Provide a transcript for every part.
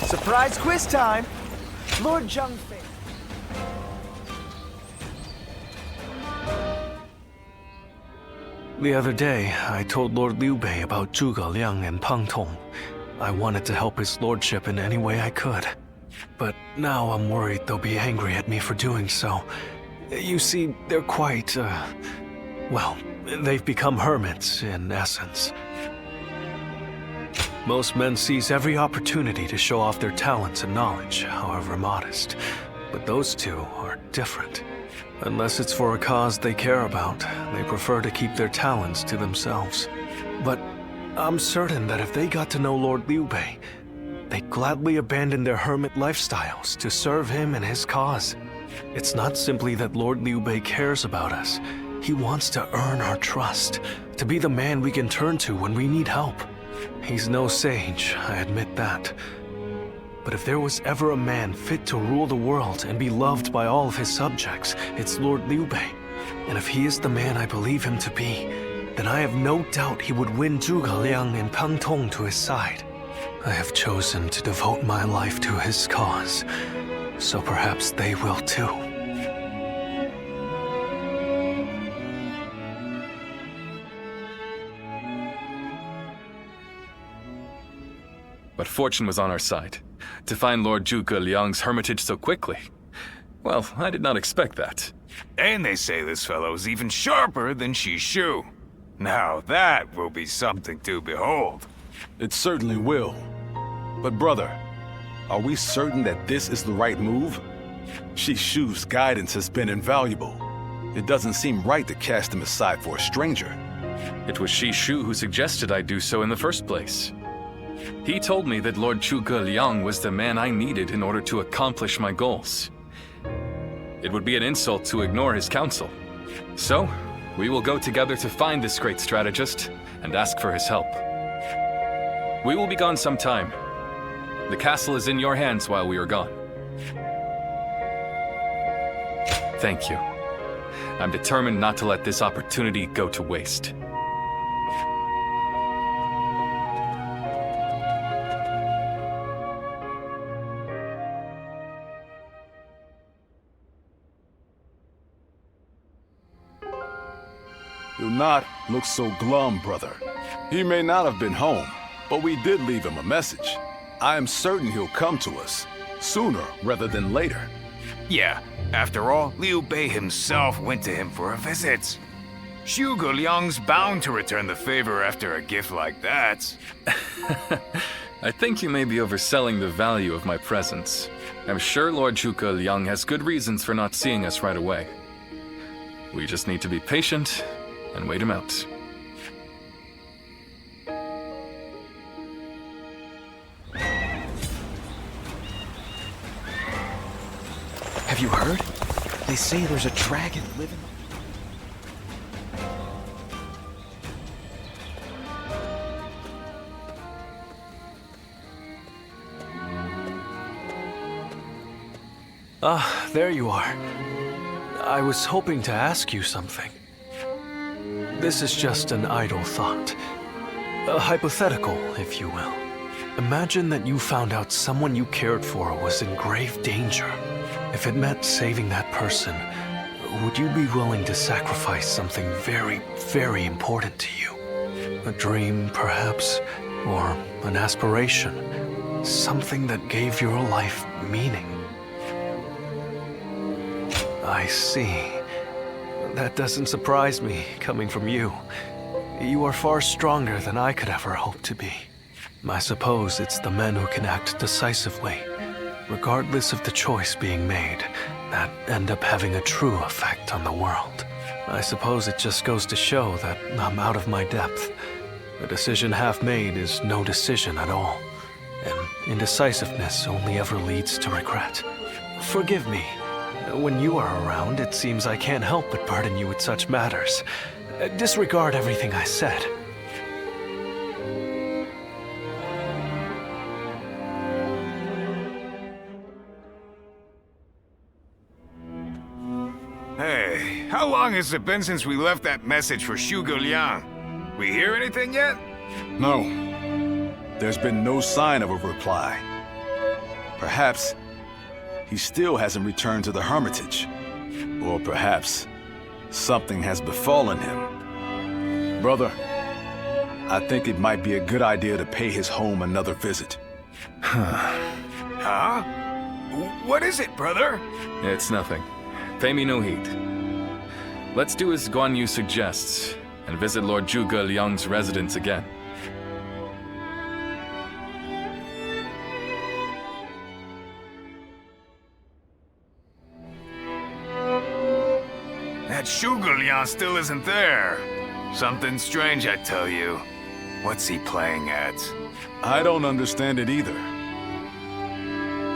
Surprise quiz time! Lord Zheng Fei. The other day, I told Lord Liu Bei about Zhuge Liang and Pang Tong. I wanted to help his lordship in any way I could. But now I'm worried they'll be angry at me for doing so. You see, they're quite, well, they've become hermits, in essence. Most men seize every opportunity to show off their talents and knowledge, however modest. But those two are different. Unless it's for a cause they care about, they prefer to keep their talents to themselves. But I'm certain that if they got to know Lord Liu Bei, they'd gladly abandon their hermit lifestyles to serve him and his cause. It's not simply that Lord Liu Bei cares about us. He wants to earn our trust, to be the man we can turn to when we need help. He's no sage, I admit that. But if there was ever a man fit to rule the world and be loved by all of his subjects, it's Lord Liu Bei. And if he is the man I believe him to be, then I have no doubt he would win Zhuge Liang and Pang Tong to his side. I have chosen to devote my life to his cause, so perhaps they will too. But fortune was on our side. To find Lord Zhuge Liang's hermitage so quickly. Well, I did not expect that. And they say this fellow's even sharper than Shishu. Now that will be something to behold. It certainly will. But brother, are we certain that this is the right move? Shishu's guidance has been invaluable. It doesn't seem right to cast him aside for a stranger. It was Shishu who suggested I do so in the first place. He told me that Lord Zhuge Liang was the man I needed in order to accomplish my goals. It would be an insult to ignore his counsel. So, we will go together to find this great strategist and ask for his help. We will be gone some time. The castle is in your hands while we are gone. Thank you. I'm determined not to let this opportunity go to waste. Do not look so glum, brother. He may not have been home, but we did leave him a message. I am certain he'll come to us, sooner rather than later. Yeah, after all, Liu Bei himself went to him for a visit. Zhuge Liang's bound to return the favor after a gift like that. I think you may be overselling the value of my presence. I'm sure Lord Zhuge Liang has good reasons for not seeing us right away. We just need to be patient and wait him out. Have you heard? They say there's a dragon living... Ah, there you are. I was hoping to ask you something. This is just an idle thought. A hypothetical, if you will. Imagine that you found out someone you cared for was in grave danger. If it meant saving that person, would you be willing to sacrifice something very, very important to you? A dream, perhaps, or an aspiration. Something that gave your life meaning. I see. That doesn't surprise me, coming from you. You are far stronger than I could ever hope to be. I suppose it's the men who can act decisively, regardless of the choice being made, that end up having a true effect on the world. I suppose it just goes to show that I'm out of my depth. A decision half made is no decision at all, and indecisiveness only ever leads to regret. Forgive me. When you are around, it seems I can't help but burden you with such matters. Disregard everything I said. Hey, how long has it been since we left that message for Zhuge Liang? We hear anything yet? No. There's been no sign of a reply. Perhaps he still hasn't returned to the Hermitage. Or perhaps something has befallen him. Brother, I think it might be a good idea to pay his home another visit. Huh? What is it, brother? It's nothing. Pay me no heed. Let's do as Guan Yu suggests, and visit Lord Zhuge Liang's residence again. That Zhuge Liang still isn't there. Something strange, I tell you. What's he playing at? I don't understand it either.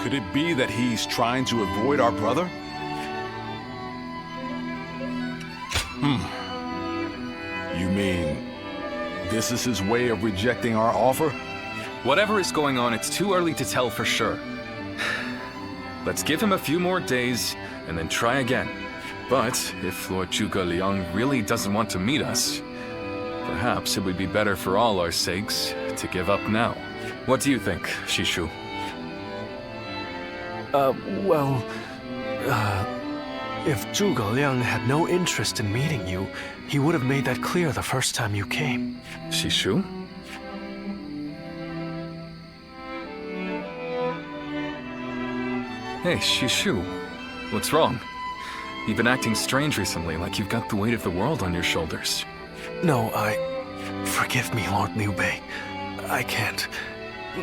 Could it be that he's trying to avoid our brother? You mean this is his way of rejecting our offer? Whatever is going on, it's too early to tell for sure. Let's give him a few more days, and then try again. But if Lord Zhuge Liang really doesn't want to meet us, perhaps it would be better for all our sakes to give up now. What do you think, Shishu? If Zhuge Liang had no interest in meeting you, he would have made that clear the first time you came. Shishu? Hey, Shishu. What's wrong? You've been acting strange recently, like you've got the weight of the world on your shoulders. No, Forgive me, Lord Liu Bei. I can't.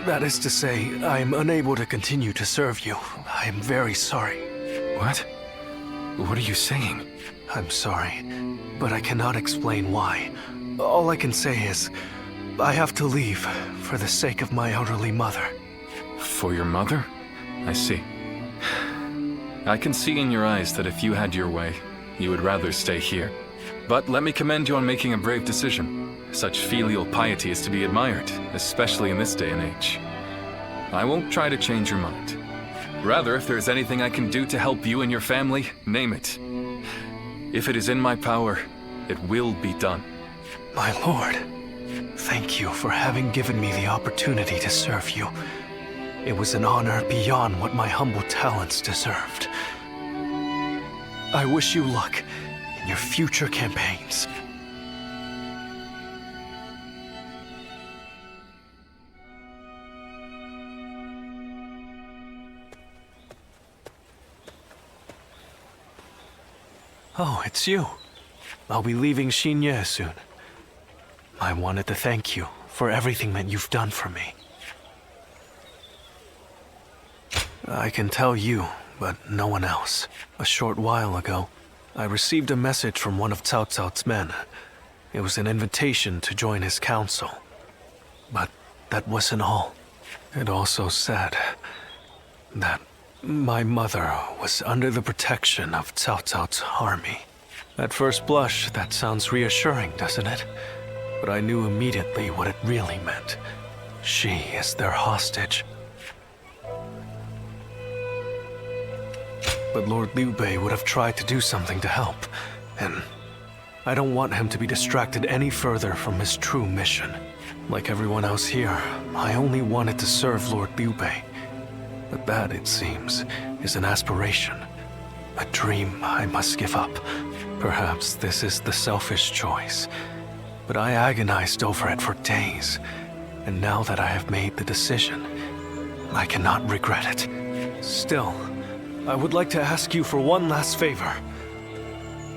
That is to say, I am unable to continue to serve you. I am very sorry. What? What are you saying? I'm sorry, but I cannot explain why. All I can say is, I have to leave for the sake of my elderly mother. For your mother? I see. I can see in your eyes that if you had your way, you would rather stay here. But let me commend you on making a brave decision. Such filial piety is to be admired, especially in this day and age. I won't try to change your mind. Rather, if there is anything I can do to help you and your family, name it. If it is in my power, it will be done. My lord, thank you for having given me the opportunity to serve you. It was an honor beyond what my humble talents deserved. I wish you luck in your future campaigns. Oh, it's you. I'll be leaving Xinye soon. I wanted to thank you for everything that you've done for me. I can tell you, but no one else. A short while ago, I received a message from one of Cao Cao's men. It was an invitation to join his council. But that wasn't all. It also said that my mother was under the protection of Cao Cao's army. At first blush, that sounds reassuring, doesn't it? But I knew immediately what it really meant. She is their hostage. But Lord Liu Bei would have tried to do something to help, and I don't want him to be distracted any further from his true mission. Like everyone else here, I only wanted to serve Lord Liu Bei. But that, it seems, is an aspiration. A dream I must give up. Perhaps this is the selfish choice. But I agonized over it for days. And now that I have made the decision, I cannot regret it. Still, I would like to ask you for one last favor.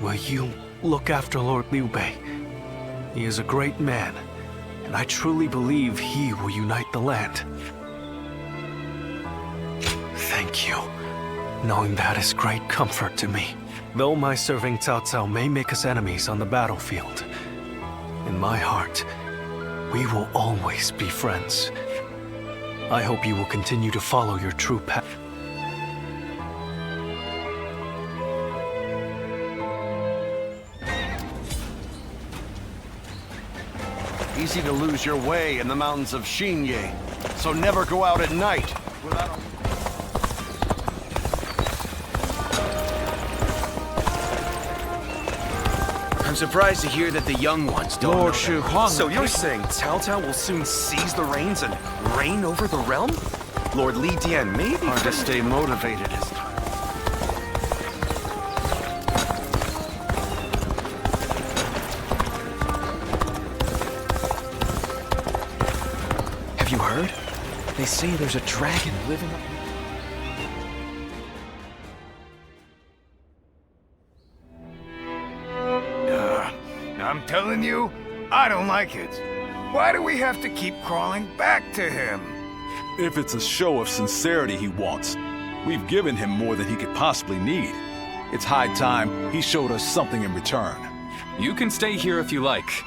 Will you look after Lord Liu Bei? He is a great man, and I truly believe he will unite the land. Thank you. Knowing that is great comfort to me. Though my serving Cao Cao may make us enemies on the battlefield, in my heart, we will always be friends. I hope you will continue to follow your true path. Easy to lose your way in the mountains of Xinye, so never go out at night without I'm surprised to hear that the young ones don't Lord know Shu that. Huang. So you're saying Cao Cao will soon seize the reins and reign over the realm? Lord Li Dian may be Hard to stay motivated, isn't it? Have you heard? They say there's a dragon living up. I'm telling you, I don't like it. Why do we have to keep crawling back to him? If it's a show of sincerity he wants, we've given him more than he could possibly need. It's high time he showed us something in return. You can stay here if you like,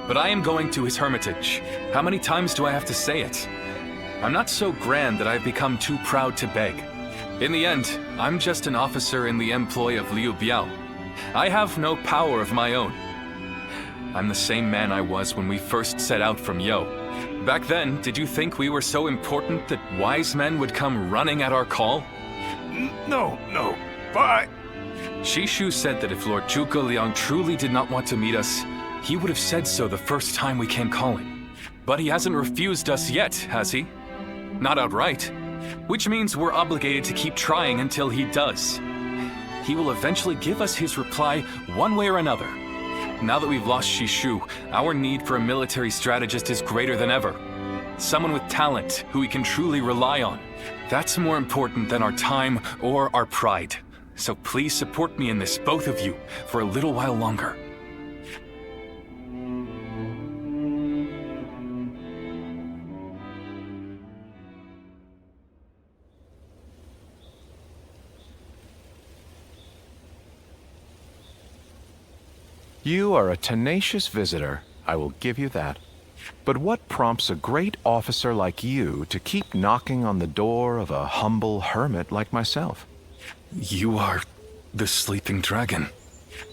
but I am going to his hermitage. How many times do I have to say it? I'm not so grand that I've become too proud to beg. In the end, I'm just an officer in the employ of Liu Biao. I have no power of my own. I'm the same man I was when we first set out from Yo. Back then, did you think we were so important that wise men would come running at our call? No, but... Shishu said that if Lord Zhuge Liang truly did not want to meet us, he would have said so the first time we came calling. But he hasn't refused us yet, has he? Not outright. Which means we're obligated to keep trying until he does. He will eventually give us his reply one way or another. Now that we've lost Shishu, our need for a military strategist is greater than ever. Someone with talent who we can truly rely on. That's more important than our time or our pride. So please support me in this, both of you, for a little while longer. You are a tenacious visitor, I will give you that. But what prompts a great officer like you to keep knocking on the door of a humble hermit like myself? You are the sleeping dragon.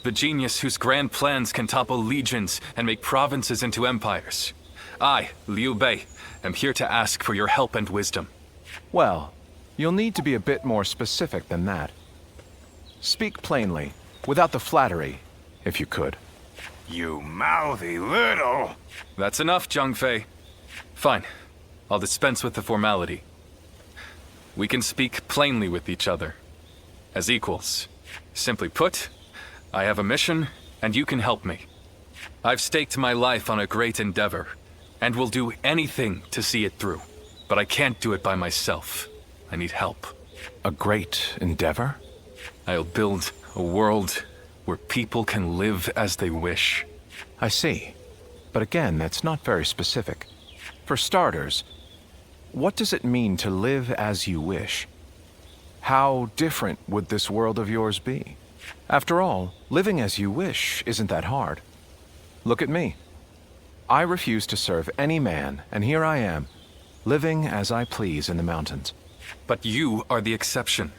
The genius whose grand plans can topple legions and make provinces into empires. I, Liu Bei, am here to ask for your help and wisdom. Well, you'll need to be a bit more specific than that. Speak plainly, without the flattery, if you could. You mouthy little... That's enough, Zhang Fei. Fine. I'll dispense with the formality. We can speak plainly with each other. As equals. Simply put, I have a mission, and you can help me. I've staked my life on a great endeavor, and will do anything to see it through. But I can't do it by myself. I need help. A great endeavor? I'll build a world where people can live as they wish. I see. But again, that's not very specific. For starters, what does it mean to live as you wish? How different would this world of yours be? After all, living as you wish isn't that hard. Look at me. I refuse to serve any man, and here I am, living as I please in the mountains. But you are the exception.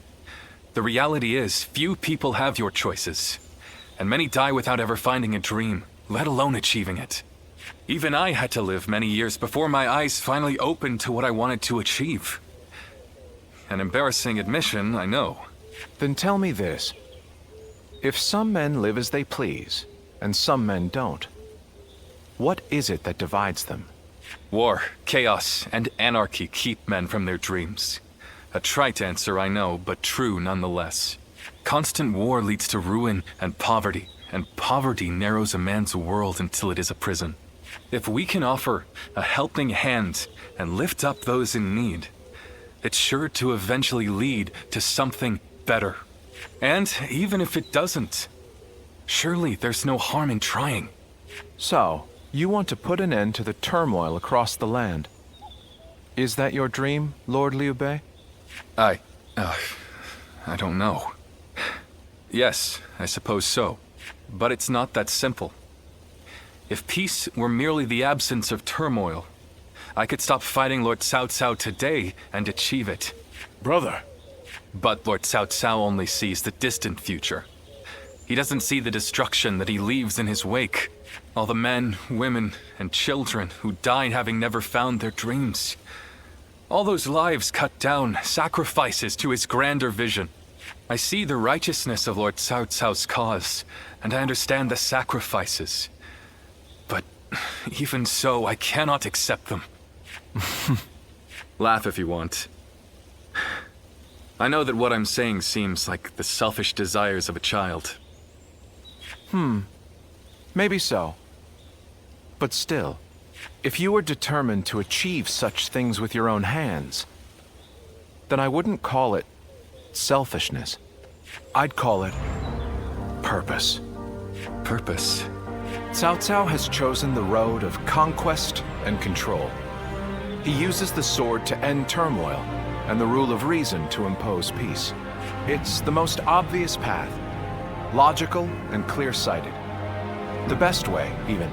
The reality is, few people have your choices. And many die without ever finding a dream, let alone achieving it. Even I had to live many years before my eyes finally opened to what I wanted to achieve. An embarrassing admission, I know. Then tell me this. If some men live as they please, and some men don't, what is it that divides them? War, chaos, and anarchy keep men from their dreams. A trite answer, I know, but true nonetheless. Constant war leads to ruin and poverty narrows a man's world until it is a prison. If we can offer a helping hand and lift up those in need, it's sure to eventually lead to something better. And even if it doesn't, surely there's no harm in trying. So, you want to put an end to the turmoil across the land. Is that your dream, Lord Liu Bei? I don't know. Yes, I suppose so. But it's not that simple. If peace were merely the absence of turmoil, I could stop fighting Lord Cao Cao today and achieve it. Brother. But Lord Cao Cao only sees the distant future. He doesn't see the destruction that he leaves in his wake. All the men, women, and children who died having never found their dreams. All those lives cut down, sacrifices to his grander vision. I see the righteousness of Lord Cao Cao's cause, and I understand the sacrifices. But even so, I cannot accept them. Laugh if you want. I know that what I'm saying seems like the selfish desires of a child. Maybe so. But still, if you were determined to achieve such things with your own hands, then I wouldn't call it selfishness. I'd call it purpose. Purpose? Cao Cao has chosen the road of conquest and control. He uses the sword to end turmoil and the rule of reason to impose peace. It's the most obvious path, logical and clear-sighted. The best way, even.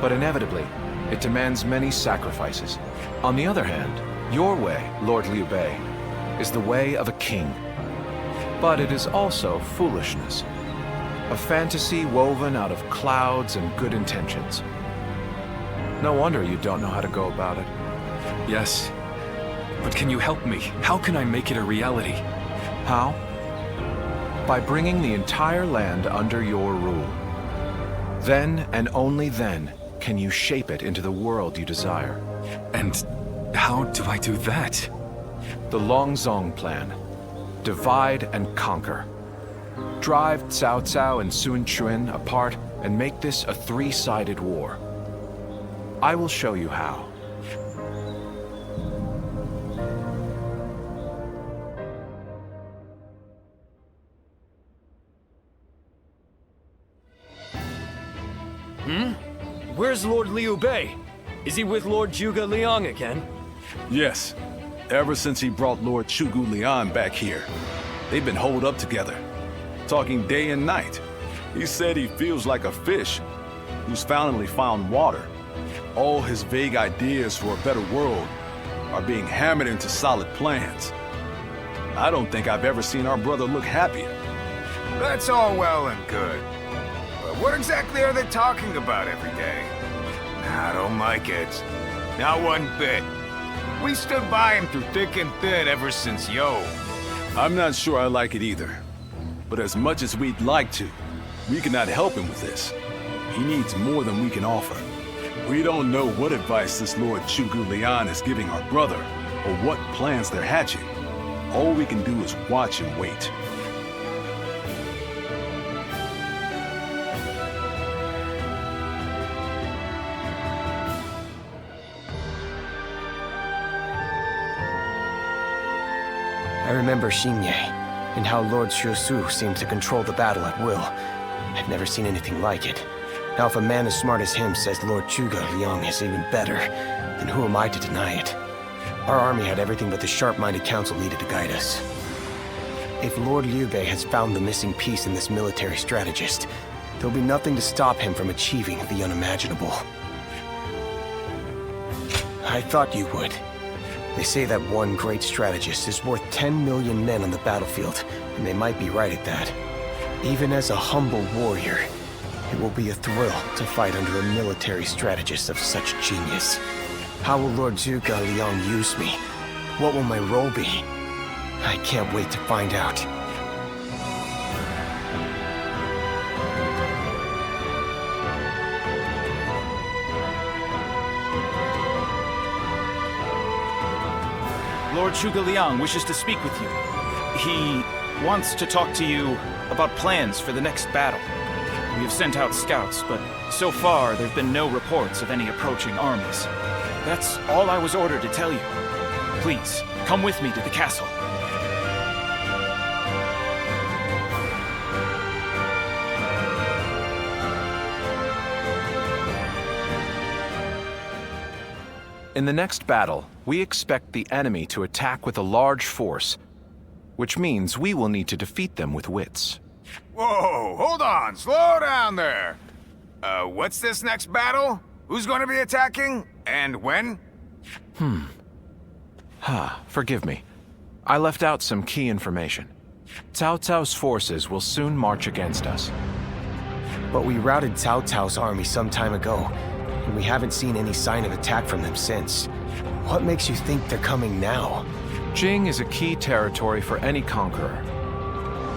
But inevitably, it demands many sacrifices. On the other hand, your way, Lord Liu Bei, is the way of a king. But it is also foolishness. A fantasy woven out of clouds and good intentions. No wonder you don't know how to go about it. Yes. But can you help me? How can I make it a reality? How? By bringing the entire land under your rule. Then and only then can you shape it into the world you desire. And how do I do that? The Longzong plan. Divide and conquer. Drive Cao Cao and Sun Quan apart and make this a three-sided war. I will show you how. Where's Lord Liu Bei? Is he with Lord Zhuge Liang again? Yes. Ever since he brought Lord Zhuge Liang back here. They've been holed up together, talking day and night. He said he feels like a fish who's finally found water. All his vague ideas for a better world are being hammered into solid plans. I don't think I've ever seen our brother look happier. That's all well and good. But what exactly are they talking about every day? I don't like it. Not one bit. We stood by him through thick and thin ever since Yo. I'm not sure I like it either. But as much as we'd like to, we cannot help him with this. He needs more than we can offer. We don't know what advice this Lord Zhuge Liang is giving our brother, or what plans they're hatching. All we can do is watch and wait. I remember Xingye, and how Lord Shusu seemed to control the battle at will. I've never seen anything like it. Now if a man as smart as him says Lord Zhuge Liang is even better, then who am I to deny it? Our army had everything but the sharp-minded council needed to guide us. If Lord Liu Bei has found the missing piece in this military strategist, there'll be nothing to stop him from achieving the unimaginable. I thought you would. They say that one great strategist is worth 10 million men on the battlefield, and they might be right at that. Even as a humble warrior, it will be a thrill to fight under a military strategist of such genius. How will Lord Zhuge Liang use me? What will my role be? I can't wait to find out. Lord Zhuge Liang wishes to speak with you. He wants to talk to you about plans for the next battle. We have sent out scouts, but so far there have been no reports of any approaching armies. That's all I was ordered to tell you. Please, come with me to the castle. In the next battle, we expect the enemy to attack with a large force, which means we will need to defeat them with wits. Whoa, hold on, slow down there. What's this next battle? Who's going to be attacking? And when? Forgive me. I left out some key information. Cao Cao's forces will soon march against us. But we routed Cao Cao's army some time ago, and we haven't seen any sign of attack from them since. What makes you think they're coming now? Jing is a key territory for any conqueror.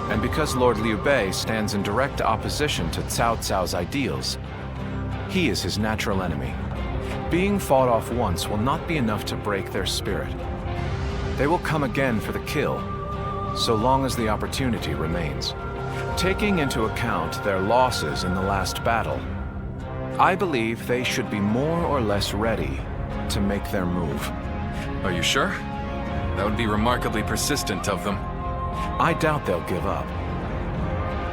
And because Lord Liu Bei stands in direct opposition to Cao Cao's ideals, he is his natural enemy. Being fought off once will not be enough to break their spirit. They will come again for the kill, so long as the opportunity remains. Taking into account their losses in the last battle, I believe they should be more or less ready to make their move. Are you sure? That would be remarkably persistent of them. I doubt they'll give up.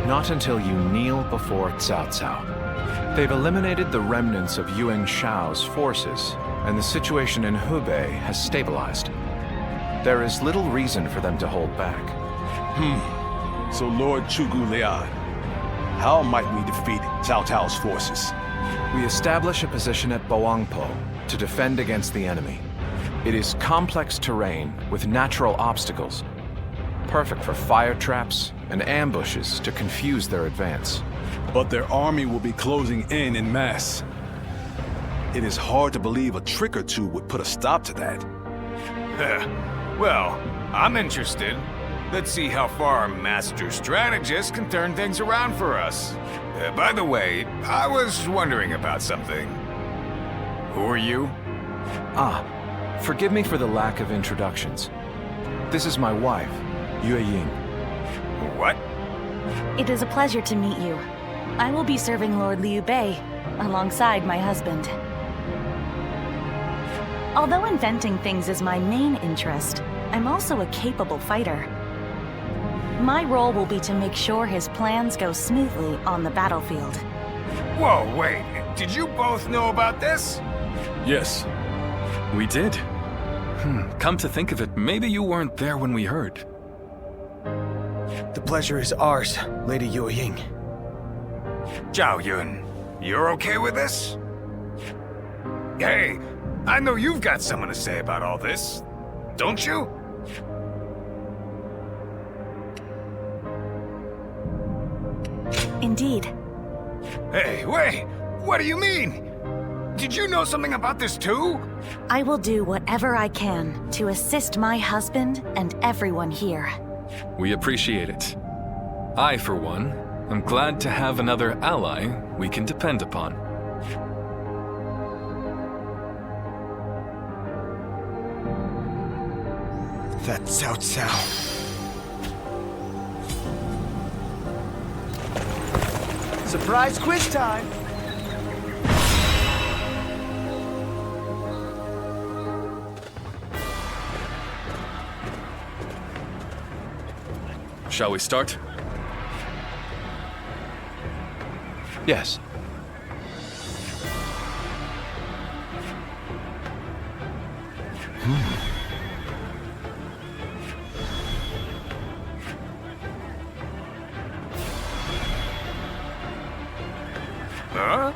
Not until you kneel before Cao Cao. They've eliminated the remnants of Yuan Shao's forces, and the situation in Hubei has stabilized. There is little reason for them to hold back. So Lord Chugu Lian, how might we defeat Cao Cao's forces? We establish a position at Boangpo to defend against the enemy. It is complex terrain with natural obstacles, perfect for fire traps and ambushes to confuse their advance. But their army will be closing in mass. It is hard to believe a trick or two would put a stop to that. Well, I'm interested. Let's see how far our master strategist can turn things around for us. By the way, I was wondering about something. Who are you? Forgive me for the lack of introductions. This is my wife, Yue Ying. What? It is a pleasure to meet you. I will be serving Lord Liu Bei alongside my husband. Although inventing things is my main interest, I'm also a capable fighter. My role will be to make sure his plans go smoothly on the battlefield. Whoa, wait. Did you both know about this? Yes. We did. Come to think of it, maybe you weren't there when we heard. The pleasure is ours, Lady Yue Ying. Zhao Yun, you're okay with this? Hey, I know you've got something to say about all this, don't you? Indeed. Hey, wait! What do you mean? Did you know something about this too? I will do whatever I can to assist my husband and everyone here. We appreciate it. I, for one, am glad to have another ally we can depend upon. That Cao Cao. Surprise quiz time! Shall we start? Yes. Huh?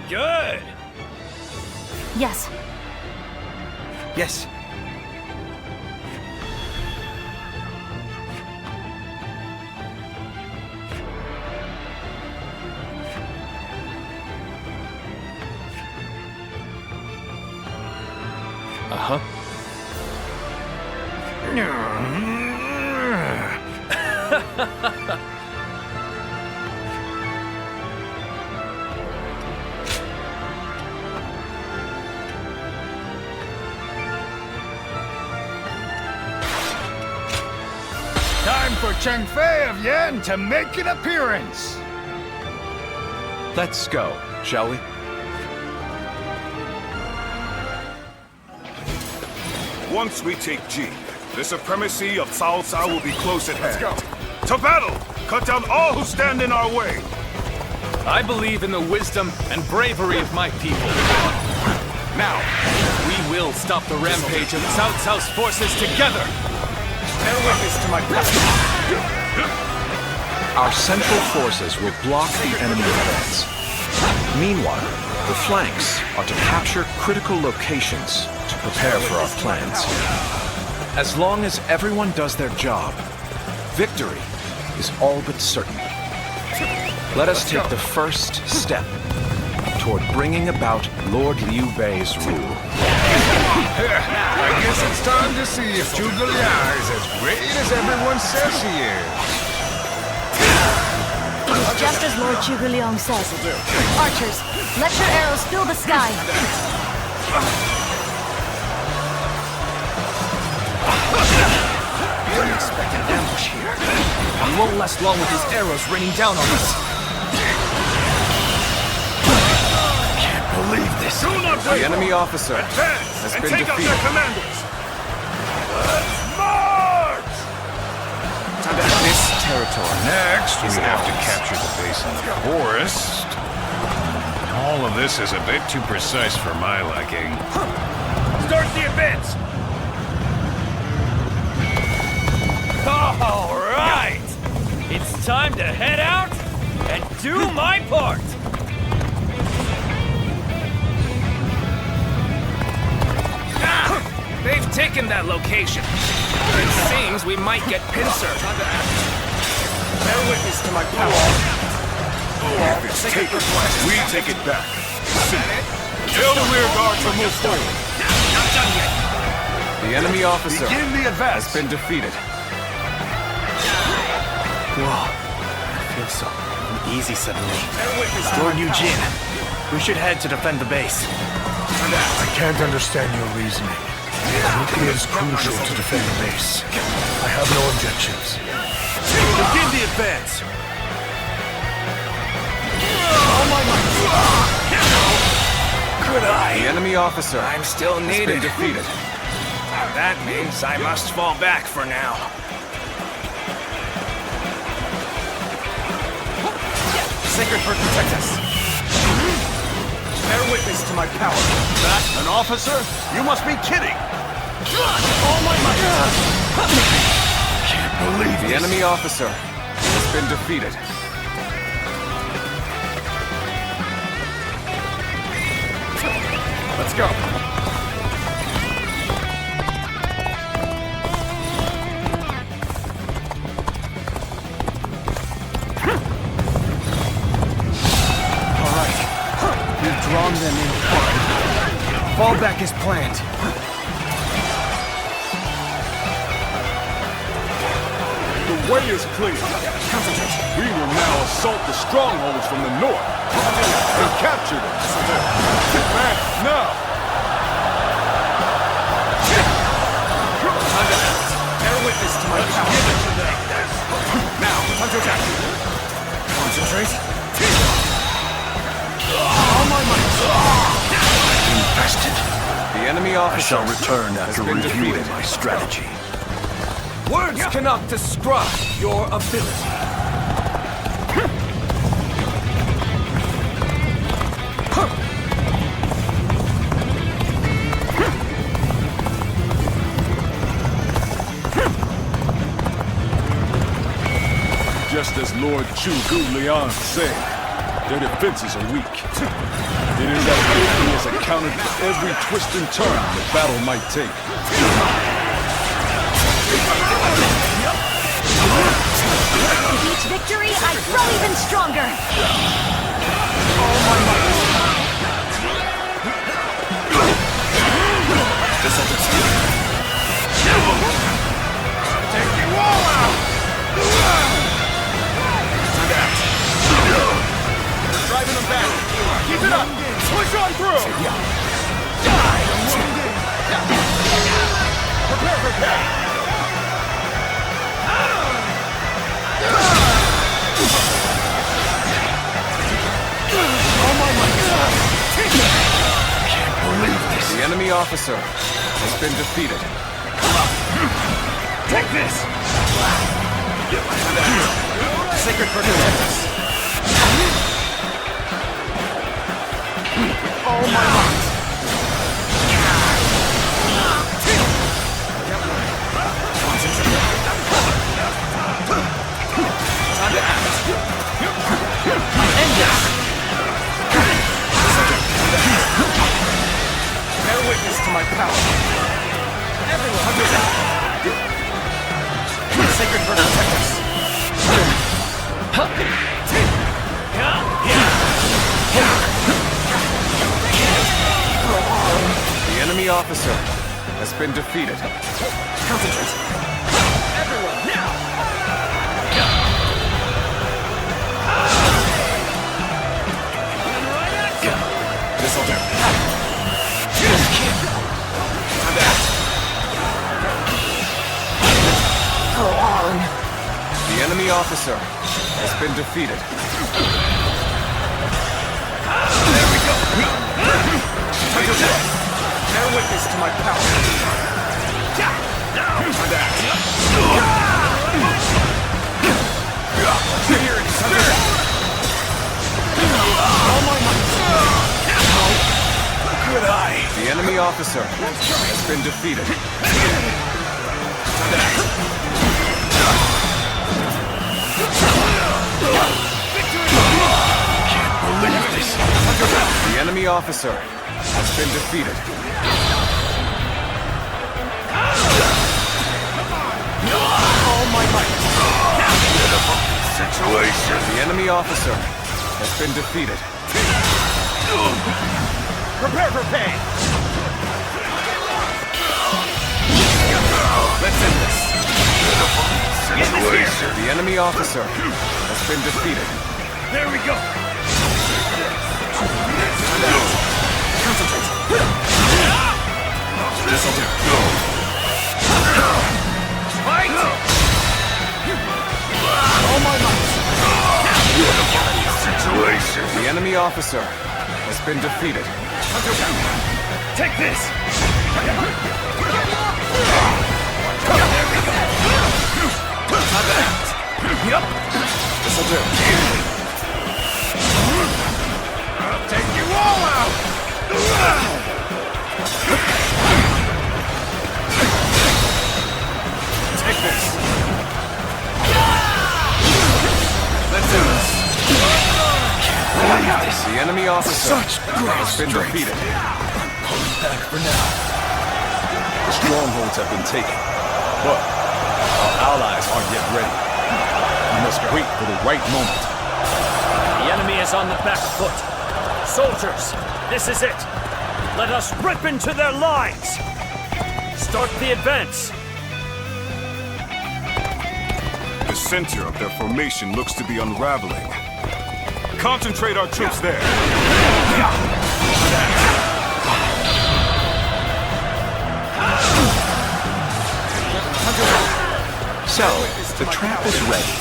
Good! Yes. Yes. Uh-huh. Time for Cheng Fei of Yan to make an appearance! Let's go, shall we? Once we take Jing, the supremacy of Cao Cao will be close at hand. Let's go. To battle! Cut down all who stand in our way! I believe in the wisdom and bravery of my people. Now, we will stop the rampage of Cao Cao's forces together! Bear witness to my passion. Our central forces will block the enemy advance. Meanwhile, the flanks are to capture critical locations to prepare for our plans. As long as everyone does their job, victory is all but certain. Let us take the first step toward bringing about Lord Liu Bei's rule. I guess it's time to see if Zhuge Liang is as great as everyone says he is. It's just as Lord Zhuge Liang says. Archers, let your arrows fill the sky. Didn't expect an ambush here. He won't last long with his arrows raining down on us. Can't believe this. Do not wait. The enemy officer Advance has and been take out their defeated. commanders. Let's march! This territory. Next, we have to capture the base in the forest. All of this is a bit too precise for my liking. Start the advance! All right! It's time to head out and do my part! They've taken that location. It seems we might get pincered. Bear witness to my power. If it's taken, we take it back. Tell the rear guard to move forward. Not done yet. The enemy officer Begin the advance. has been defeated. Whoa. I feel so uneasy suddenly. Lord Eugene, we should head to defend the base. I can't understand your reasoning. It is crucial to defend the base. I have no objections. Begin the advance. Could I? The enemy officer I'm still has needed. been defeated. That means I must fall back for now. Sacred Bird, protect us. Bear witness to my power. That an officer? You must be kidding. All my might. Can't believe the enemy officer has been defeated. Let's go. All right. We've drawn them in hard. Fall back as planned. The way is clear. We will now assault the strongholds from the north and capture them. Advance now. Bear witness to my power. Give it to them. Now, time to attack. Concentrate. All my might. Infested. The enemy officer Shall return has after been reviewing defeated. my strategy. Words cannot describe your ability. Just as Lord Zhuge Liang said, their defenses are weak. It is as if he has accounted for every twist and turn the battle might take. With each victory, I grow even stronger. Take you all out! Driving them back. Keep it up. Push on through. Prepare. Can't believe this. The enemy officer has been defeated. Take this! Sacred Bird, protect us. All my might. Time to act. End this! Bear witness to my power. Everyone, Sacred Bird, protect us. officer has been defeated. Concentrate. Everyone, now! This'll do. Go on. The enemy officer has been defeated. There we go! Bear witness to my power. Here it is. All my might. Good eye. The enemy officer has been defeated. Can't believe this. The enemy officer has been defeated. All my might. Situation. The enemy officer has been defeated. Prepare for pain. Let's end this. Situation. The enemy officer has been defeated. There we go. Concentrate. This'll do. Fight! All my might. Situation. The enemy officer has been defeated. Take this! Yep. This'll do. I'll take you all out! Take this! Let's do this! The enemy officer has been defeated. Back for now. The strongholds have been taken, but our allies aren't yet ready. We must wait for the right moment. The enemy is on the back foot. Soldiers, this is it. Let us rip into their lines. Start the advance. The center of their formation looks to be unraveling. Concentrate our troops there. So, the trap is ready.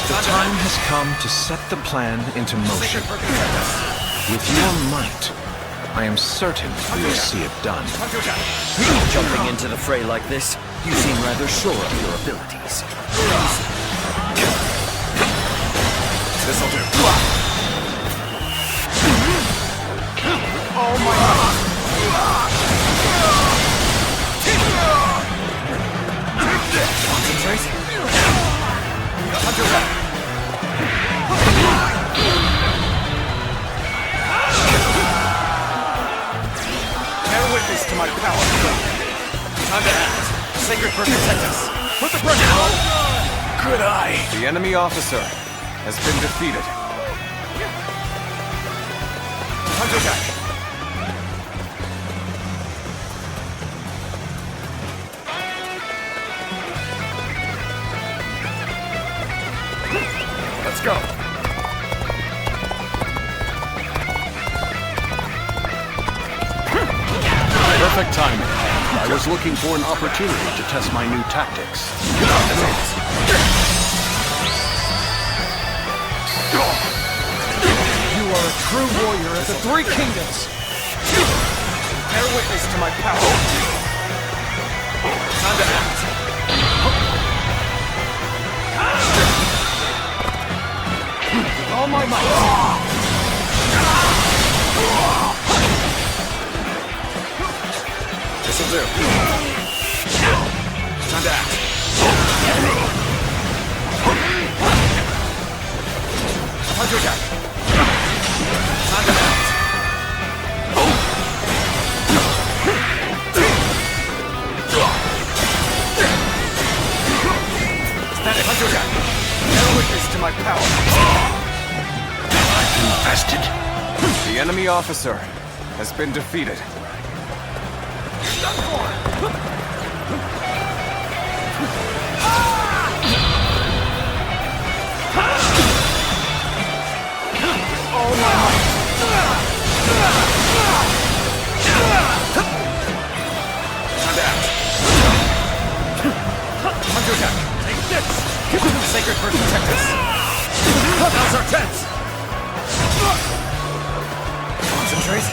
The time has come to set the plan into motion. With your might, I am certain we will see it done. Jumping into the fray like this, you seem rather sure of your abilities. This'll do. Oh my God! Concentrate. Bear witness to my power. Time to act. Sacred Bird protect us. Put the pressure on. Good eye. The enemy officer has been defeated. Counterattack. Let's go. Perfect timing. I was looking for an opportunity to test my new tactics. You are a true warrior of the Three Kingdoms. Bear witness to my power. Time to act. All my might. This'll do. Time to act. Counterattack. Time to act. Static counterattack. Bear witness to my power. Infested. The enemy officer has been defeated. Sacred Bird, protect us! Now's our chance! Concentrate!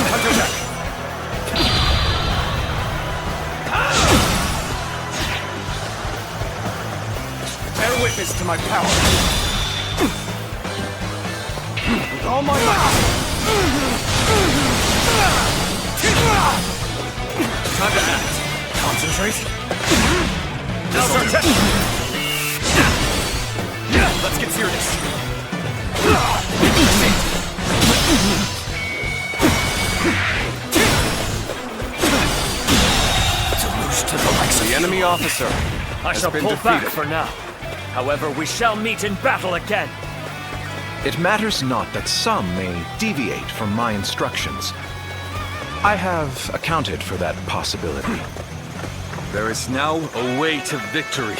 Hunter attack! Bear witness to my power! With all my might! Time to act! Concentrate! Now's our test! Let's get serious! The enemy officer I shall pull back for now. However, we shall meet in battle again. It matters not that some may deviate from my instructions. I have accounted for that possibility. There is now a way to victory.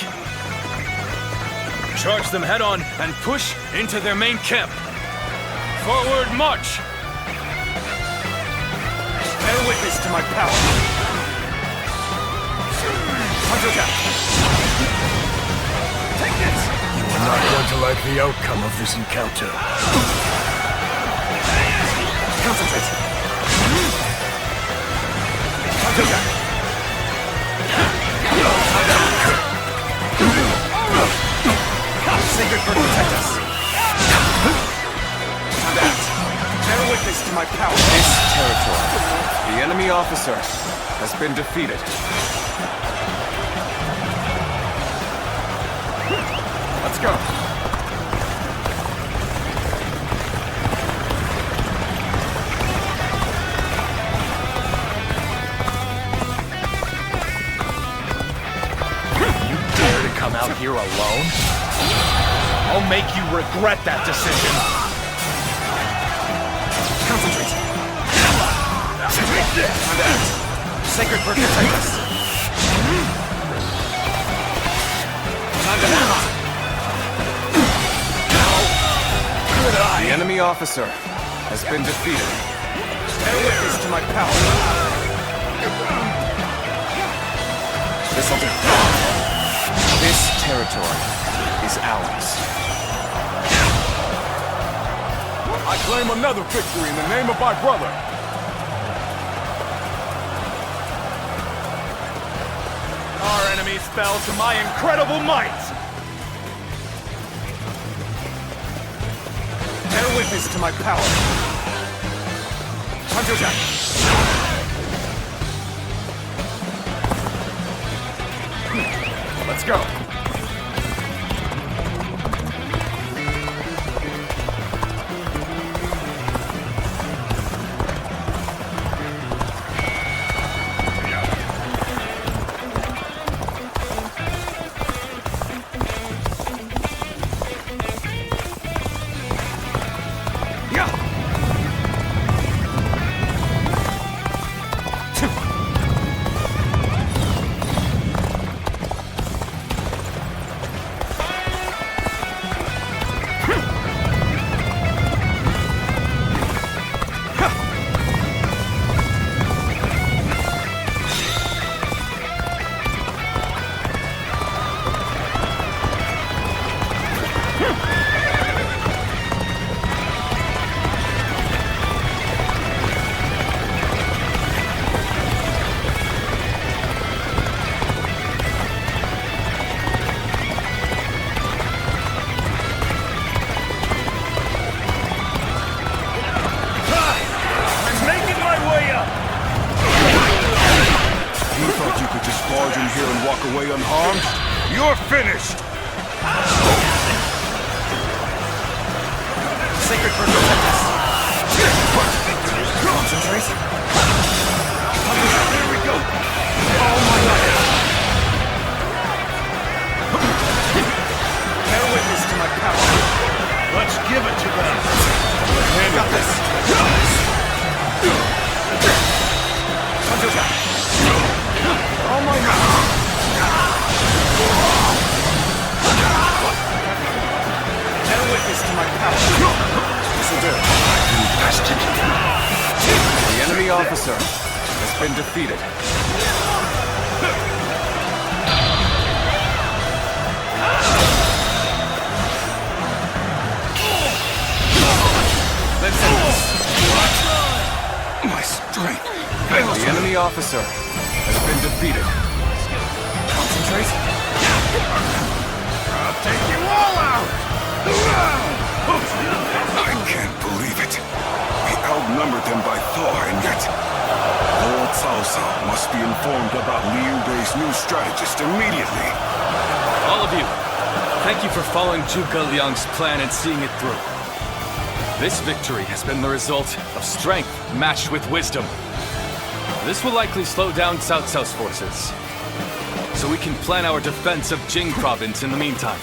Charge them head on and push into their main camp. Forward march! Bear witness to my power. Hunter attack! Take this! You are not going to like the outcome of this encounter. Concentrate! Hunter attack! Sacred Bird, protect us! Time to act. Bear witness to my power. This territory. The enemy officer has been defeated. Let's go. You dare to come out here alone? I'll make you regret that decision. Concentrate. Time to act. Sacred Bird, protect us. Time to act. The enemy officer has been defeated. Bear witness to my power. This'll do. This territory is ours. I claim another victory in the name of my brother. Our enemies fell to my incredible might. Bear witness to my power. Hunter attack. Let's go. Away unharmed? You're finished! Sacred Bird, protect us. Concentrate. There we go. Oh my God. Bear witness to my power. Let's give it to them. Got this. officer has been defeated. Let's end this. My strength. The enemy officer has been defeated. Concentrate. I'll take you all out! I can't believe it. We outnumbered them by far, and yet Lord Cao Cao must be informed about Liu Bei's new strategist immediately. All of you, thank you for following Zhuge Liang's plan and seeing it through. This victory has been the result of strength matched with wisdom. This will likely slow down Cao Cao's forces, so we can plan our defense of Jing province in the meantime.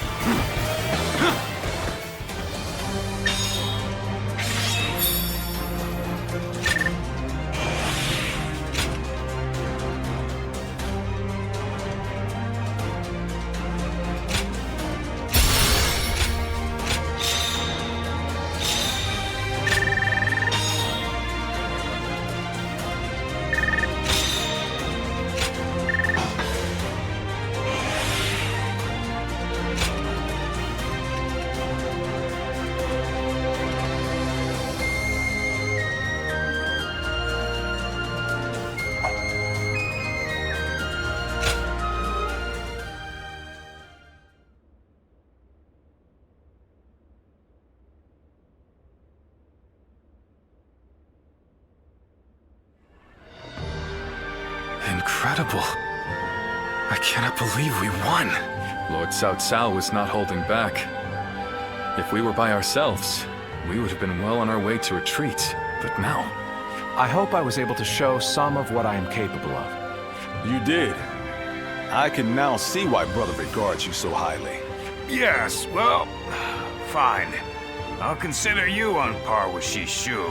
Incredible. I cannot believe we won. Lord Cao Cao was not holding back. If we were by ourselves, we would have been well on our way to retreat. But now... I hope I was able to show some of what I am capable of. You did. I can now see why Brother regards you so highly. Yes, well, fine. I'll consider you on par with Shishu.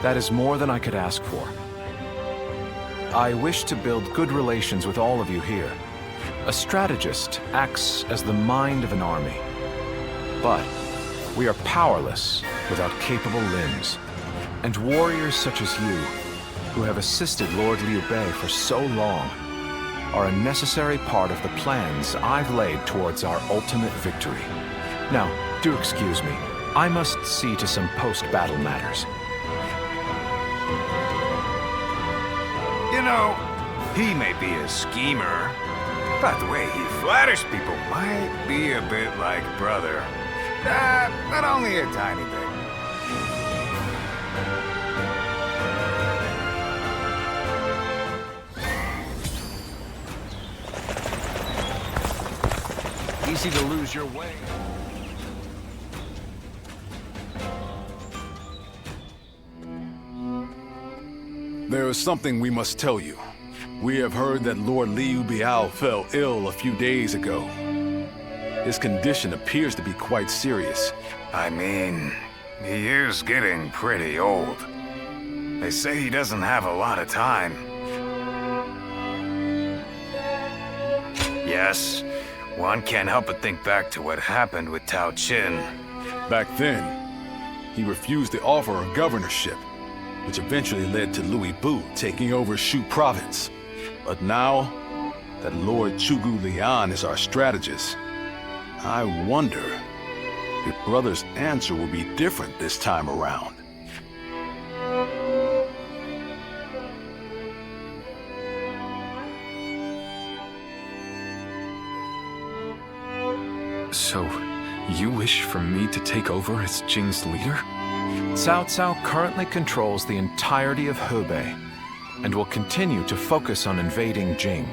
That is more than I could ask for. I wish to build good relations with all of you here. A strategist acts as the mind of an army. But we are powerless without capable limbs. And warriors such as you, who have assisted Lord Liu Bei for so long, are a necessary part of the plans I've laid towards our ultimate victory. Now, do excuse me. I must see to some post-battle matters. You know, he may be a schemer, but the way he flatters people might be a bit like Brother. But only a tiny bit. Easy to lose your way. There is something we must tell you. We have heard that Lord Liu Biao fell ill a few days ago. His condition appears to be quite serious. I mean, he is getting pretty old. They say he doesn't have a lot of time. Yes, one can't help but think back to what happened with Tao Qin. Back then, he refused the offer of governorship, which eventually led to Louis Bu taking over Shu province. But now that Lord Zhuge Liang is our strategist, I wonder if Brother's answer will be different this time around. So, you wish for me to take over as Jing's leader? Cao Cao currently controls the entirety of Hebei and will continue to focus on invading Jing.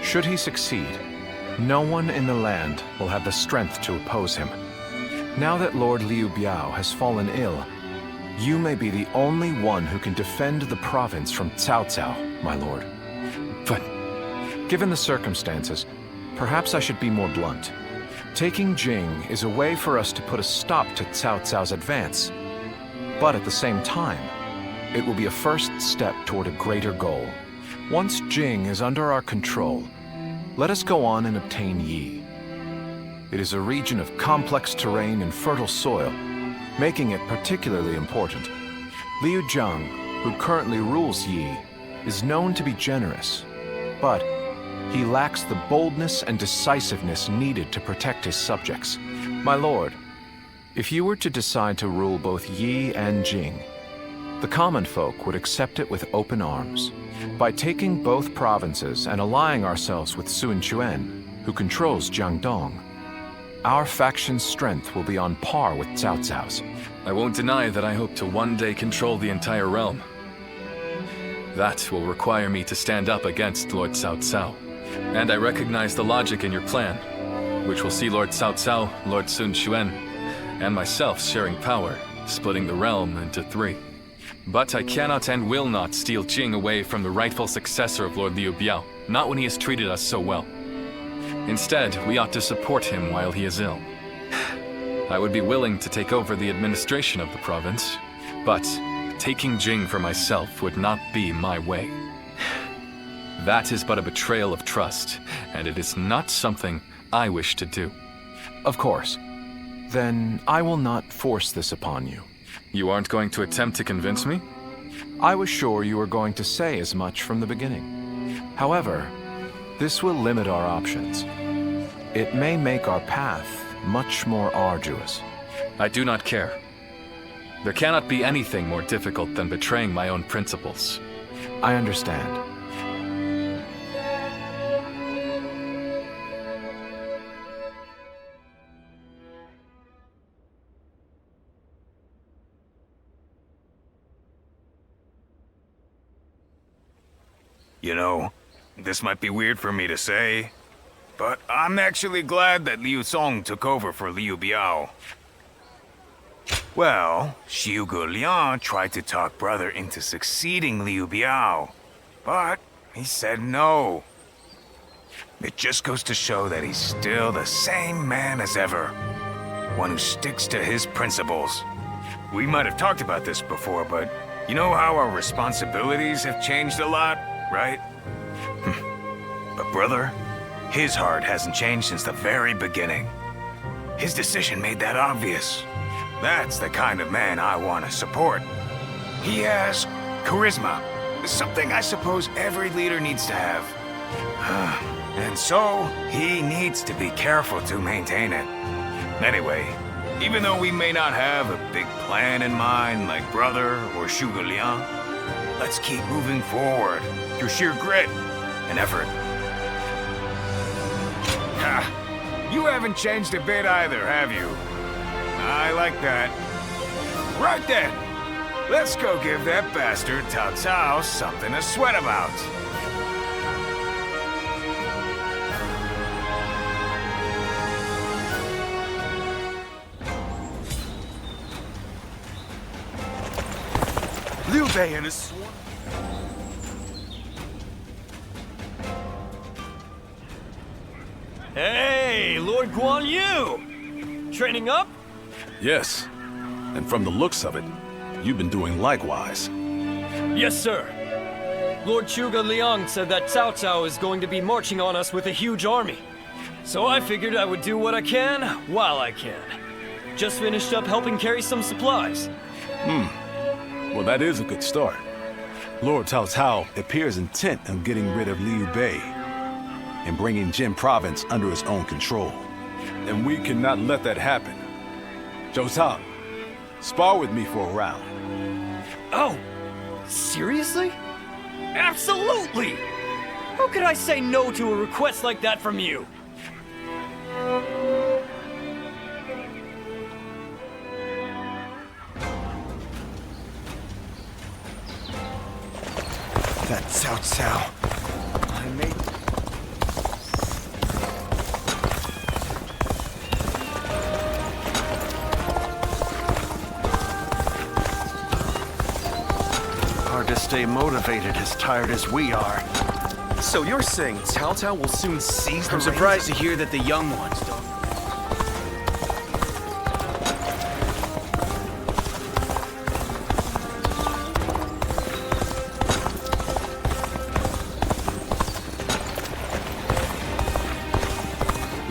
Should he succeed, no one in the land will have the strength to oppose him. Now that Lord Liu Biao has fallen ill, you may be the only one who can defend the province from Cao Cao, my lord. But... given the circumstances, perhaps I should be more blunt. Taking Jing is a way for us to put a stop to Cao Cao's advance. But at the same time, it will be a first step toward a greater goal. Once Jing is under our control, let us go on and obtain Yi. It is a region of complex terrain and fertile soil, making it particularly important. Liu Zhang who currently rules Yi, is known to be generous, but he lacks the boldness and decisiveness needed to protect his subjects. My lord, if you were to decide to rule both Yi and Jing, the common folk would accept it with open arms. By taking both provinces and allying ourselves with Sun Quan, who controls Jiangdong, our faction's strength will be on par with Cao Cao's. I won't deny that I hope to one day control the entire realm. That will require me to stand up against Lord Cao Cao. And I recognize the logic in your plan, which will see Lord Cao Cao, Lord Sun Quan, and myself sharing power, splitting the realm into 3. But I cannot and will not steal Jing away from the rightful successor of Lord Liu Biao, not when he has treated us so well. Instead, we ought to support him while he is ill. I would be willing to take over the administration of the province, but taking Jing for myself would not be my way. That is but a betrayal of trust, and it is not something I wish to do. Of course. Then I will not force this upon you. You aren't going to attempt to convince me? I was sure you were going to say as much from the beginning. However, this will limit our options. It may make our path much more arduous. I do not care. There cannot be anything more difficult than betraying my own principles. I understand. You know, this might be weird for me to say, but I'm actually glad that Liu Song took over for Liu Biao. Well, Xiu Liang tried to talk brother into succeeding Liu Biao, but he said no. It just goes to show that he's still the same man as ever, one who sticks to his principles. We might have talked about this before, but you know how our responsibilities have changed a lot, right? But brother, his heart hasn't changed since the very beginning. His decision made that obvious. That's the kind of man I want to support. He has charisma, something I suppose every leader needs to have. And so, he needs to be careful to maintain it. Anyway, even though we may not have a big plan in mind like brother or Xiu Liang, let's keep moving forward through sheer grit and effort. You haven't changed a bit either, have you? I like that. Right then, let's go give that bastard Cao Cao something to sweat about. Liu Bei and his swarm. Hey, Lord Guan Yu! Training up? Yes. And from the looks of it, you've been doing likewise. Yes, sir. Lord Zhuge Liang said that Cao Cao is going to be marching on us with a huge army. So I figured I would do what I can while I can. Just finished up helping carry some supplies. Well, that is a good start. Lord Cao Cao appears intent on getting rid of Liu Bei and bringing Jin Province under his own control. And we cannot let that happen. Zhou Tao, spar with me for a round. Oh, seriously? Absolutely! How could I say no to a request like that from you? That Cao Cao. I made... Hard to stay motivated as tired as we are. So you're saying Cao Cao will soon seize the I'm surprised to hear that the young ones don't.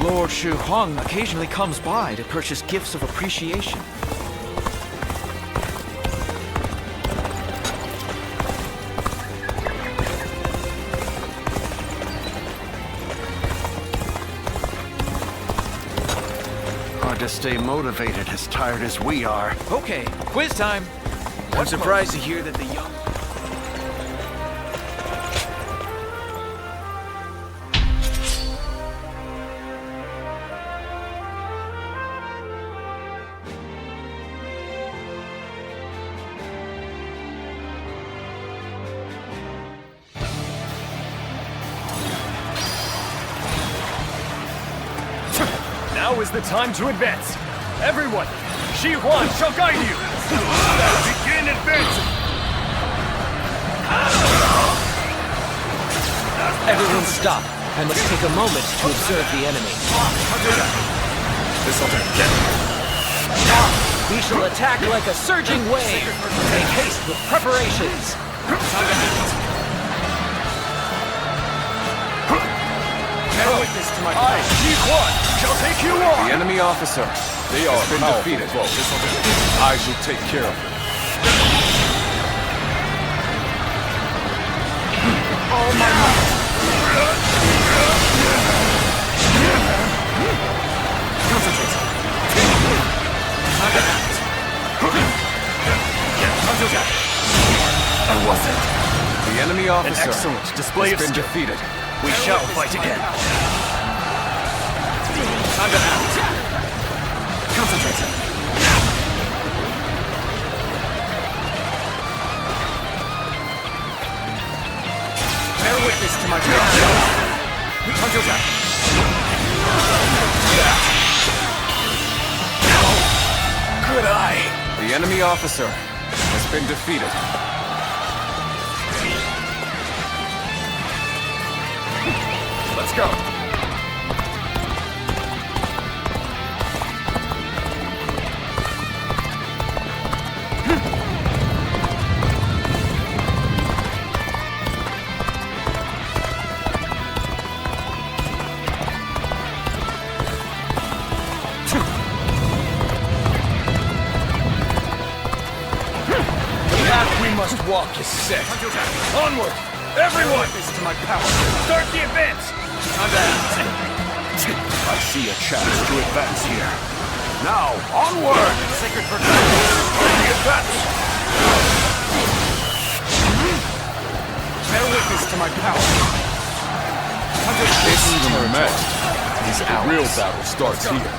Lord Shu Huang occasionally comes by to purchase gifts of appreciation. hard to stay motivated as tired as we are. Okay, quiz time. I'm surprised to hear that the young... Now is the time to advance. Everyone, Shi Huan shall guide you. Begin advancing! Everyone stop. I must take a moment to observe the enemy. We shall attack like a surging wave. Make haste with preparations. Bear witness to my power. Shi Huan shall take you on. The enemy officer has been defeated. I shall take care of him. All my might. Concentrate. I wasn't. The enemy officer An excellent display has of been skill. defeated. We shall fight again. Time to act. Concentrate. Bear witness to my power. Until death. Good eye. The enemy officer has been defeated. Let's go. The path we must walk is set. Onward! Everyone! To my power. Start the advance! I see a chance to advance here. Now, onward! Sacred protection! The advance! Bear witness to my power. This tournament is ours. The real battle starts here.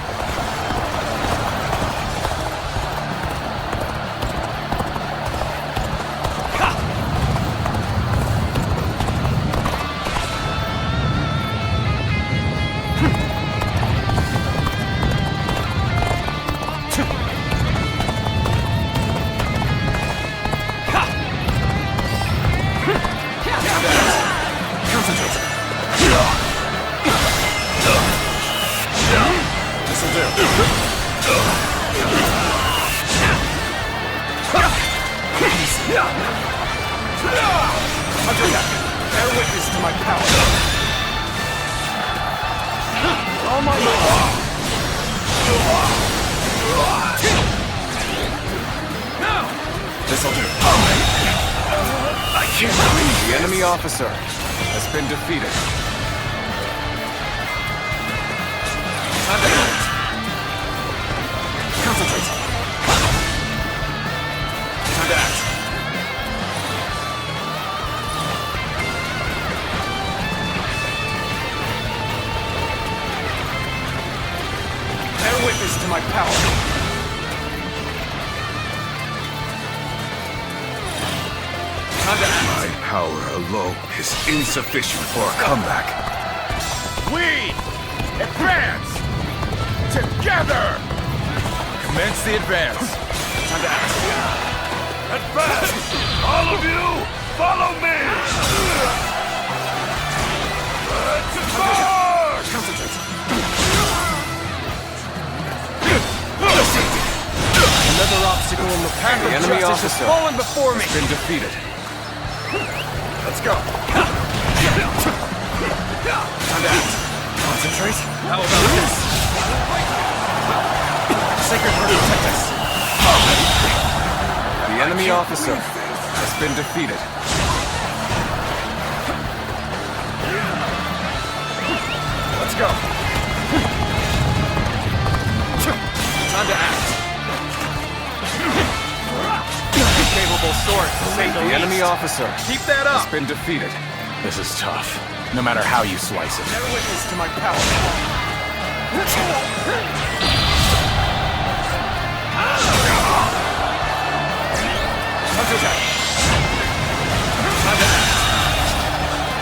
Bear witness to my power. All my This'll do. I can't believe the enemy officer has been defeated. Concentrate. Time to act. Bear witness to my power. My power alone is insufficient for a comeback. We advance together. Commence the advance. Time to act. Advance! All of you, follow me! March! Concentrate. Another obstacle in the path The of enemy justice officer has fallen before me. has been defeated. Let's go. Time to act. Concentrate. How about this? Sacred Heart protect us. The enemy officer has been defeated. Let's go. Time to act. Capable sword, to say the least. enemy officer Keep that up. has been defeated. This is tough, no matter how you slice it. Never witness to my power.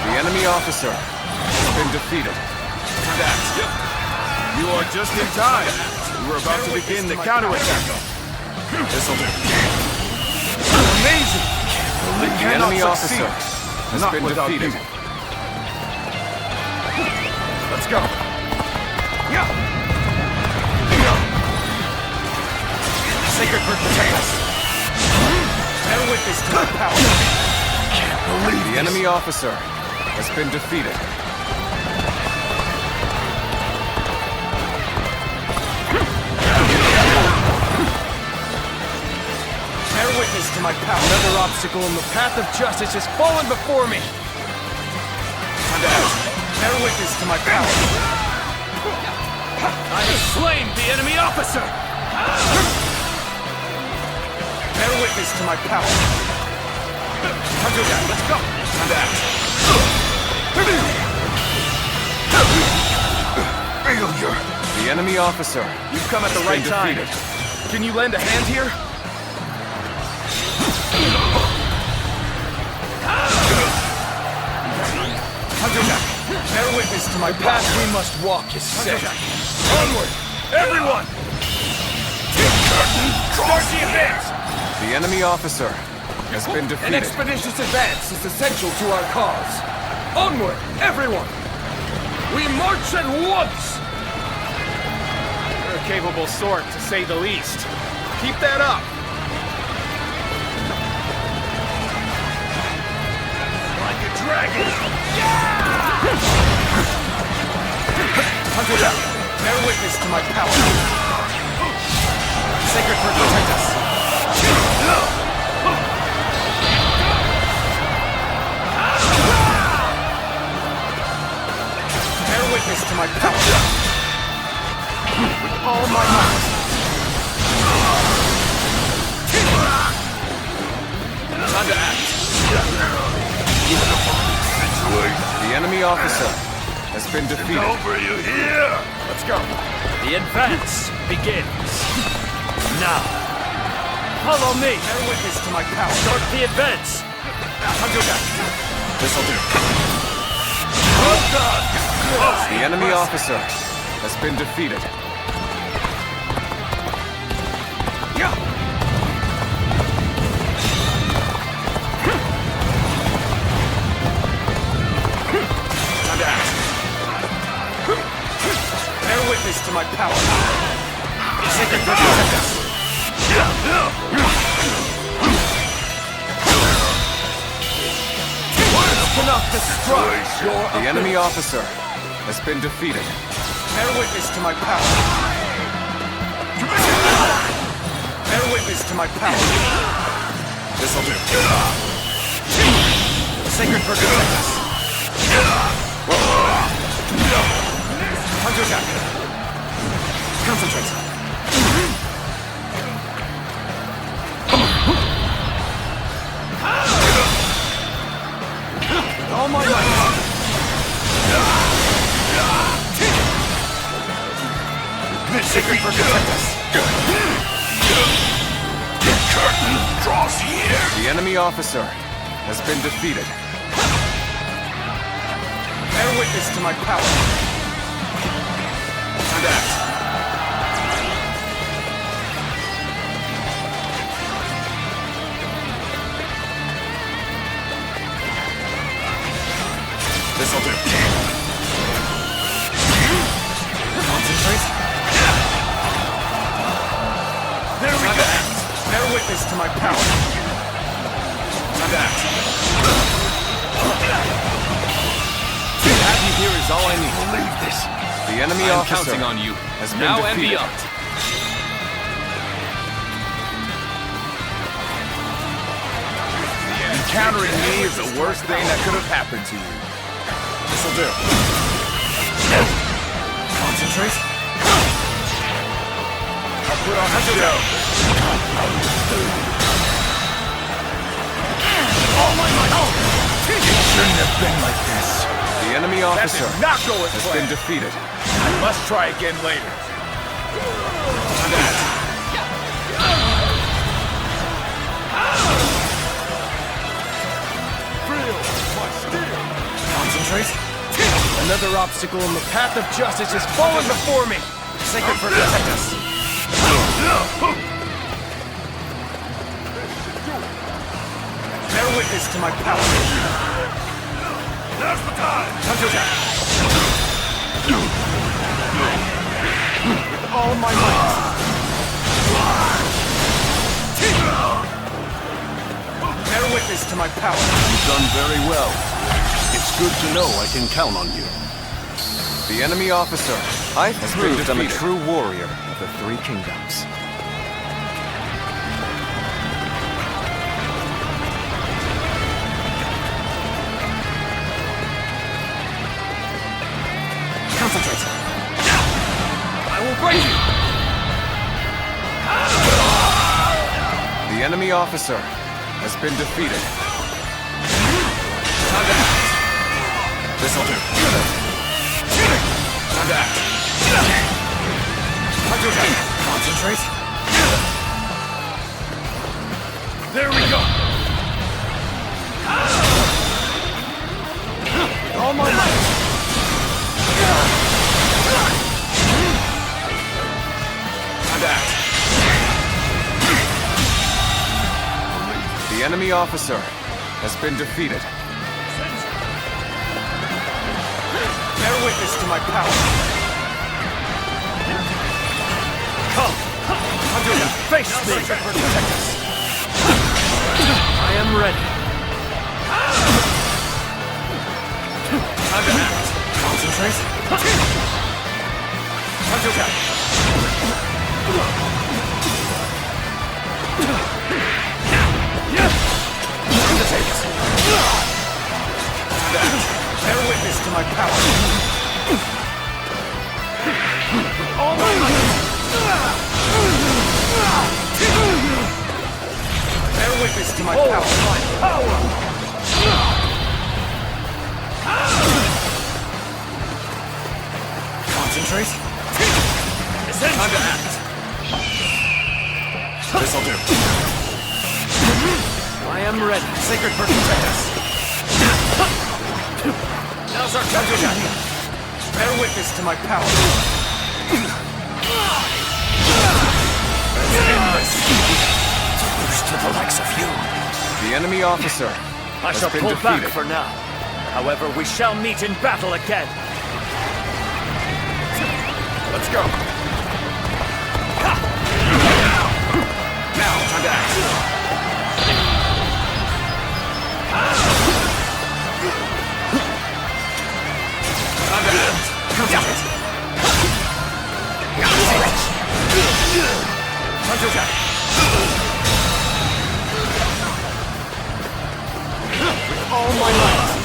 The enemy officer has been defeated. You are just in time. We're about to begin the counterattack. This'll do. Amazing! The enemy officer has Not been without defeated. you. Let's go. Sacred Bird protect us. Never witness to my power. The enemy officer has been defeated. Bear witness to my power. Another obstacle in the path of justice has fallen before me. Bear witness to my power. I have slain the enemy officer. Bear witness to my power. Let's go. Failure. The enemy officer. You've come at the right time. Can you lend a hand here? Bear witness to my path we must walk is set. Onward, everyone! Start the advance! The enemy officer has been An defeated. expeditious advance is essential to our cause. Onward, everyone! We march at once! You're a capable sort, to say the least. Keep that up! Like a dragon! Hunter down! Bear witness to my power. Sacred Bird protect us. Bear witness to my power. With all my might. Time to act. The enemy officer has been defeated. Over you here. Let's go. The advance begins. Now. Follow me. Bear witness to my power. Start the advance. This'll do. Oh God. The enemy officer has been defeated. Bear witness to my power. Sacred Bird protect us. Words cannot destroy your The enemy officer has been defeated. Bear witness to my power. Bear witness to my power. This'll do. Sacred Bird protect us. Hunter attack. Concentrate. With all my might. Sacred Bird protect us. The curtain draws here. The enemy officer has been defeated. Bear witness to my power. Time to act. This'll do. Concentrate. There we go. Bear witness to my power. Time to act. To have you here is all I need. Believe this. The enemy I'm officer counting on you. has been Now and defeated. beyond. Encountering me is the worst thing that could have happened to you. This'll do. Concentrate. put on a show. All my might! It shouldn't have been like this. The enemy officer That did not go as has planned. been defeated. I must try again later. Concentrate. Another obstacle in the path of justice is fallen before me. Sacred for protect us. Bear witness to my power. Now's the time. Time to attack. With all my might. Bear witness to my power. You've done very well. It's good to know I can count on you. The enemy officer I've has proved been I'm a defeated. true warrior of the Three Kingdoms. Concentrate. I will break you. The enemy officer has been defeated. Time to act. This'll do. Time to act. Time to attack. Concentrate. There we go. With all my might. Time to act. The enemy officer has been defeated. Bear witness to my power. Come. Under the face me. Protect us. I am ready. Time to act. Concentrate. Time to attack. Time to take us. Time to act. Bear witness to my power. All my might. Bear witness to my power. Concentrate. Time to act. This'll do. I am ready. Sacred Bird, protect us. Now's our time to attack. Bear witness to my power. To the likes of you. The enemy officer I has shall been pull defeated. back for now. However, we shall meet in battle again. Let's go. Now, time to act. Time to act. Concentrate. Time to attack. With all my might.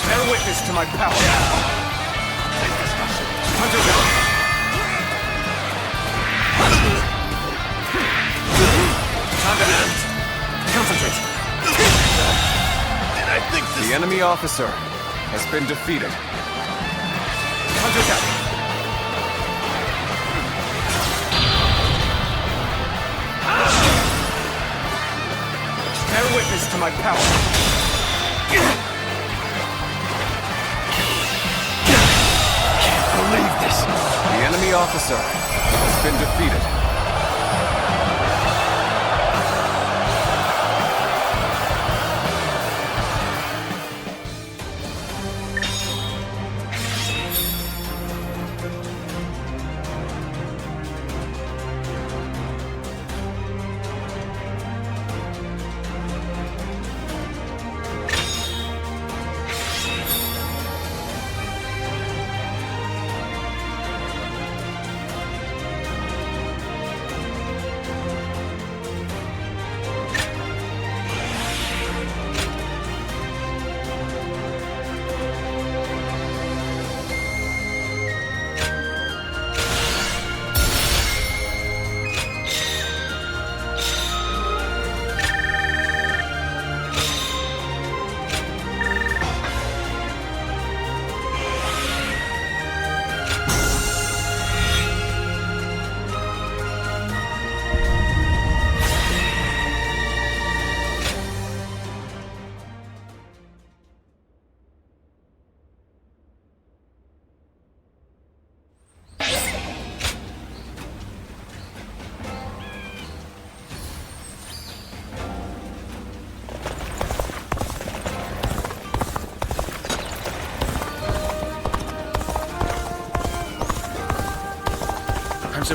Bear witness to my power. Time to attack. Time to act. Concentrate. I think the enemy officer has been defeated. Time to attack. Bear witness to my power. Can't believe this. The enemy officer has been defeated.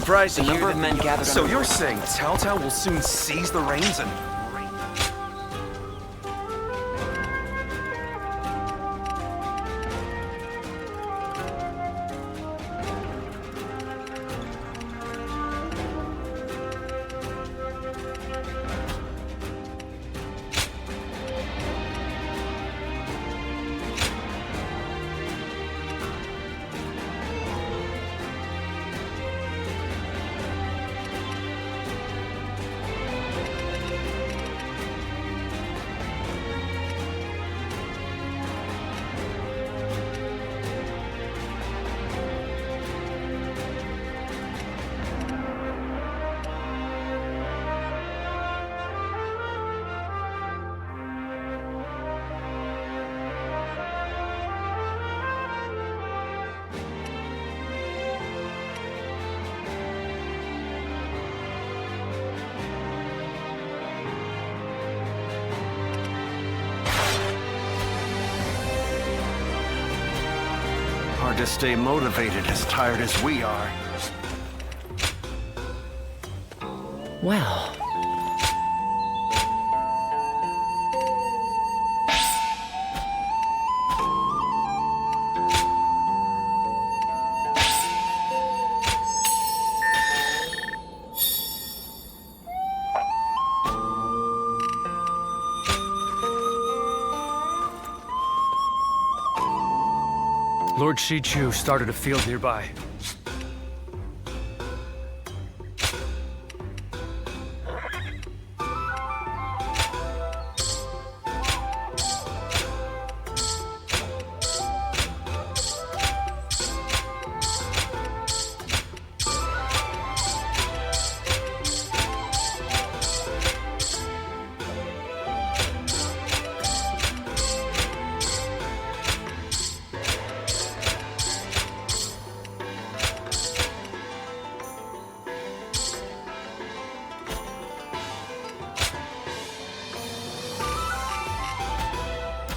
surprised to The hear number of men gathered So on the you're wall. saying Cao Cao will soon seize the reins and... Hard to stay motivated as tired as we are. Well. Lord Shichu started a field nearby.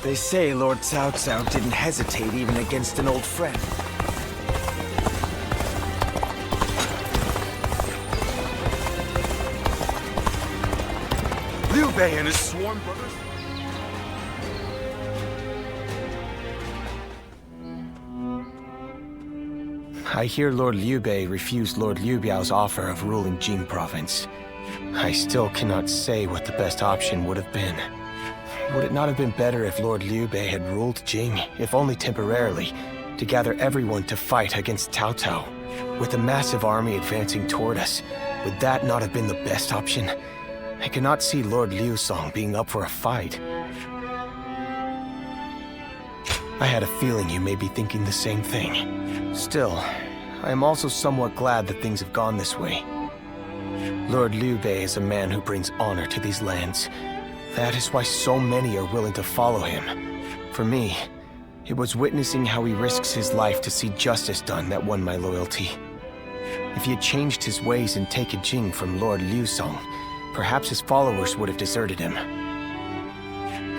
They say Lord Cao Cao didn't hesitate even against an old friend. Liu Bei and his sworn brothers? I hear Lord Liu Bei refused Lord Liu Biao's offer of ruling Jing province. I still cannot say what the best option would have been. Would it not have been better if Lord Liu Bei had ruled Jing, if only temporarily, to gather everyone to fight against Cao Cao? With a massive army advancing toward us, would that not have been the best option? I cannot see Lord Liu Song being up for a fight. I had a feeling you may be thinking the same thing. Still, I am also somewhat glad that things have gone this way. Lord Liu Bei is a man who brings honor to these lands. That is why so many are willing to follow him. For me, it was witnessing how he risks his life to see justice done that won my loyalty. If he had changed his ways and taken Jing from Lord Liu Song, perhaps his followers would have deserted him.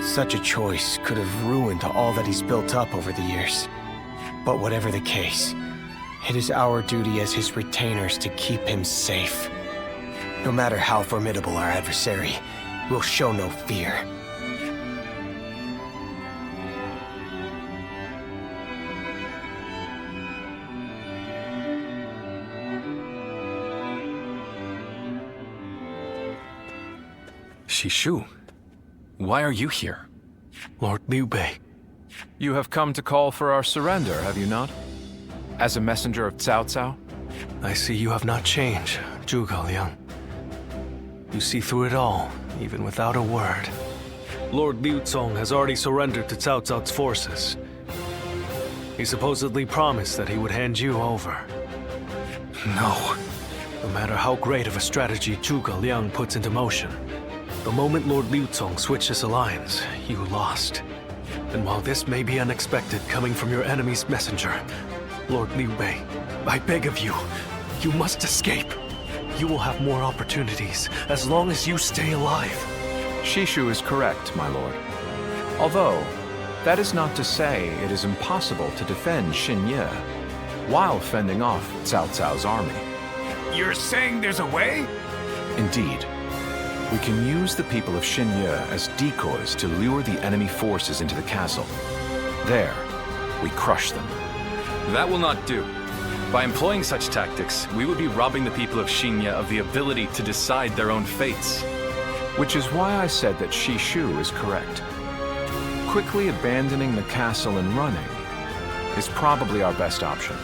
Such a choice could have ruined all that he's built up over the years. But whatever the case, it is our duty as his retainers to keep him safe. No matter how formidable our adversary, we'll show no fear. Shishu, why are you here? Lord Liu Bei. You have come to call for our surrender, have you not? As a messenger of Cao Cao? I see you have not changed, Zhuge Liang. You see through it all, even without a word. Lord Liu Cong has already surrendered to Cao Cao's forces. He supposedly promised that he would hand you over. No. No matter how great of a strategy Zhuge Liang puts into motion, the moment Lord Liu Cong switched his alliance, you lost. And while this may be unexpected coming from your enemy's messenger, Lord Liu Bei, I beg of you, you must escape. You will have more opportunities as long as you stay alive. Shishu is correct, my lord. Although, that is not to say it is impossible to defend Xinye while fending off Cao Cao's army. You're saying there's a way? Indeed. We can use the people of Xinye as decoys to lure the enemy forces into the castle. There, we crush them. That will not do. By employing such tactics, we would be robbing the people of Xinye of the ability to decide their own fates. Which is why I said that Shishu is correct. Quickly abandoning the castle and running is probably our best option.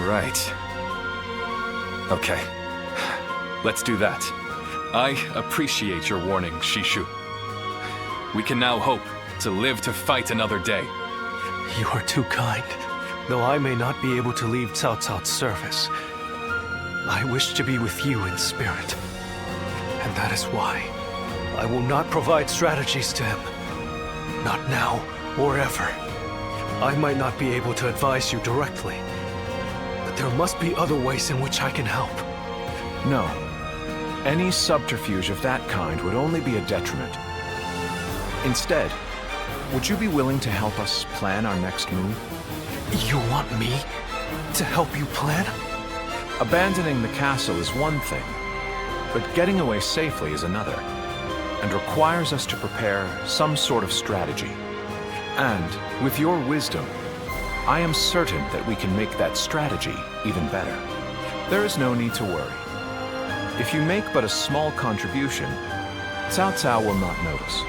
Right. Okay. Let's do that. I appreciate your warning, Shishu. We can now hope to live to fight another day. You are too kind. Though I may not be able to leave Cao Cao's service, I wish to be with you in spirit. And that is why I will not provide strategies to him. Not now or ever. I might not be able to advise you directly, but there must be other ways in which I can help. No. Any subterfuge of that kind would only be a detriment. Instead, would you be willing to help us plan our next move? You want me to help you plan? Abandoning the castle is one thing, but getting away safely is another, and requires us to prepare some sort of strategy. And, with your wisdom, I am certain that we can make that strategy even better. There is no need to worry. If you make but a small contribution, Cao Cao will not notice.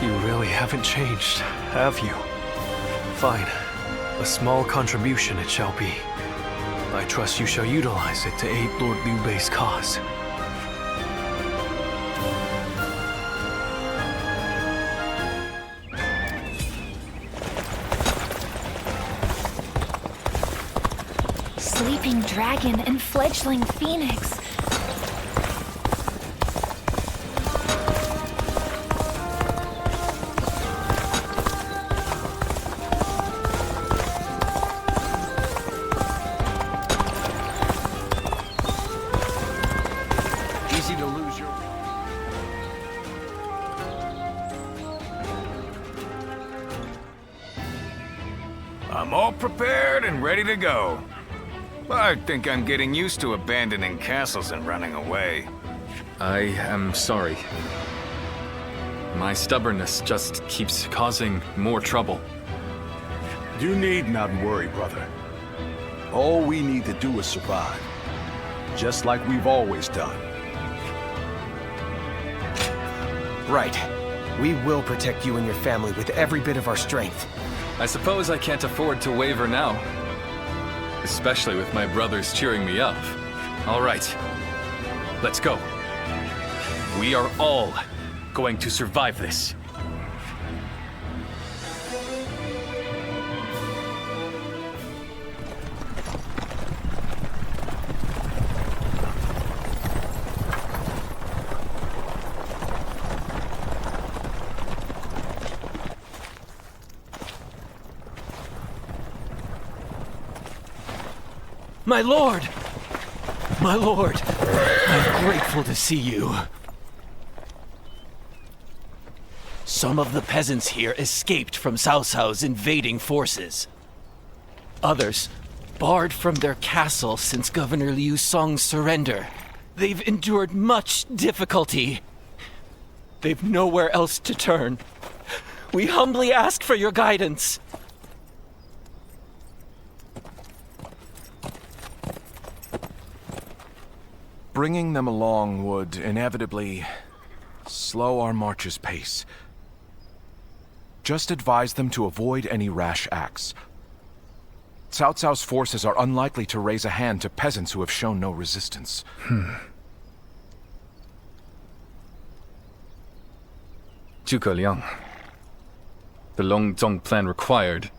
You really haven't changed, have you? Fine. A small contribution it shall be. I trust you shall utilize it to aid Lord Liu Bei's cause. Sleeping dragon and fledgling phoenix. Easy to lose your... I'm all prepared and ready to go. I think I'm getting used to abandoning castles and running away. I am sorry. My stubbornness just keeps causing more trouble. You need not worry, brother. All we need to do is survive. Just like we've always done. Right. We will protect you and your family with every bit of our strength. I suppose I can't afford to waver now. Especially with my brothers cheering me up. All right. Let's go. We are all going to survive this. My lord! My lord! I'm grateful to see you. Some of the peasants here escaped from Cao Cao's invading forces. Others barred from their castle since Governor Liu Song's surrender. They've endured much difficulty. They've nowhere else to turn. We humbly ask for your guidance. Bringing them along would inevitably slow our march's pace. Just advise them to avoid any rash acts. Cao Cao's forces are unlikely to raise a hand to peasants who have shown no resistance. Zhuge Liang. The Longzong plan required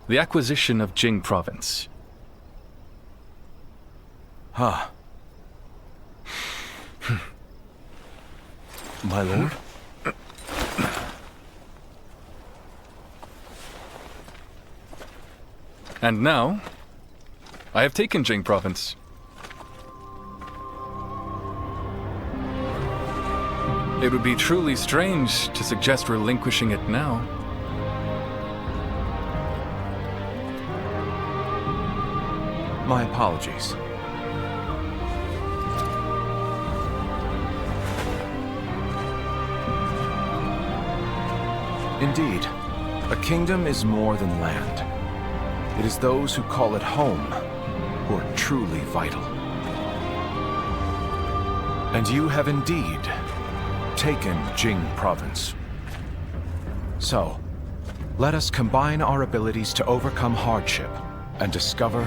the acquisition of Jing province. Huh. My lord? And now, I have taken Jing province. It would be truly strange to suggest relinquishing it now. My apologies. Indeed, a kingdom is more than land. It is those who call it home who are truly vital. And you have indeed taken Jing province. So, let us combine our abilities to overcome hardship and discover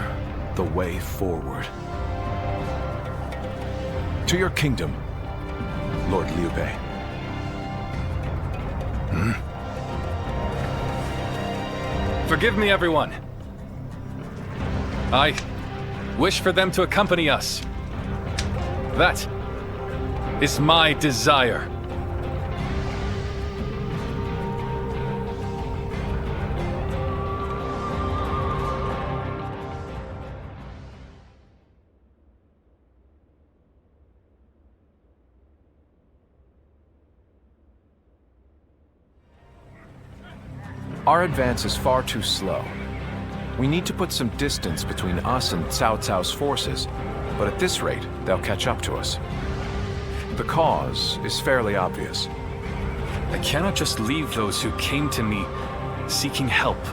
the way forward. To your kingdom, Lord Liu Bei. Forgive me, everyone. I wish for them to accompany us. That is my desire. Our advance is far too slow. We need to put some distance between us and Cao Cao's forces, but at this rate, they'll catch up to us. The cause is fairly obvious. I cannot just leave those who came to me seeking help.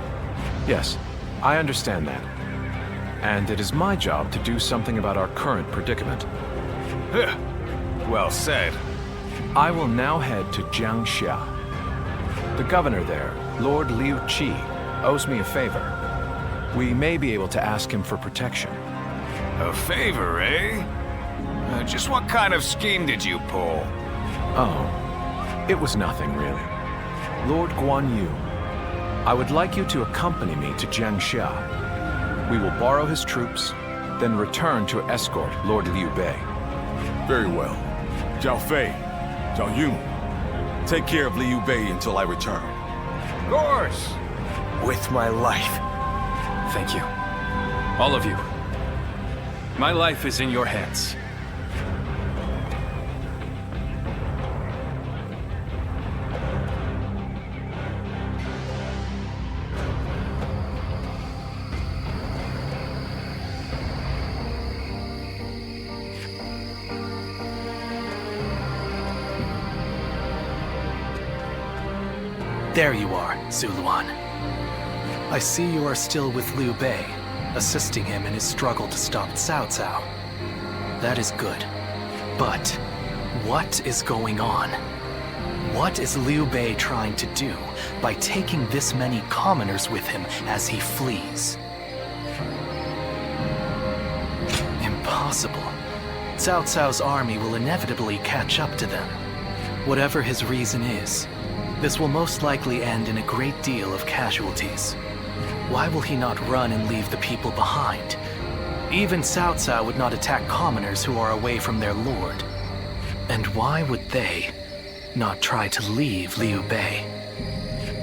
Yes, I understand that. And it is my job to do something about our current predicament. Well said. I will now head to Jiangxia. The governor there, Lord Liu Qi, owes me a favor. We may be able to ask him for protection. A favor, eh? Just what kind of scheme did you pull? Oh, it was nothing really. Lord Guan Yu, I would like you to accompany me to Jiangxia. We will borrow his troops, then return to escort Lord Liu Bei. Very well. Zhao Fei, Zhao Yun, take care of Liu Bei until I return. Of course. With my life. Thank you. All of you. My life is in your hands. There you are, Zuluan. I see you are still with Liu Bei, assisting him in his struggle to stop Cao Cao. That is good. But what is going on? What is Liu Bei trying to do by taking this many commoners with him as he flees? Impossible. Cao Cao's army will inevitably catch up to them. Whatever his reason is, this will most likely end in a great deal of casualties. Why will he not run and leave the people behind? Even Cao Cao would not attack commoners who are away from their lord. And why would they not try to leave Liu Bei?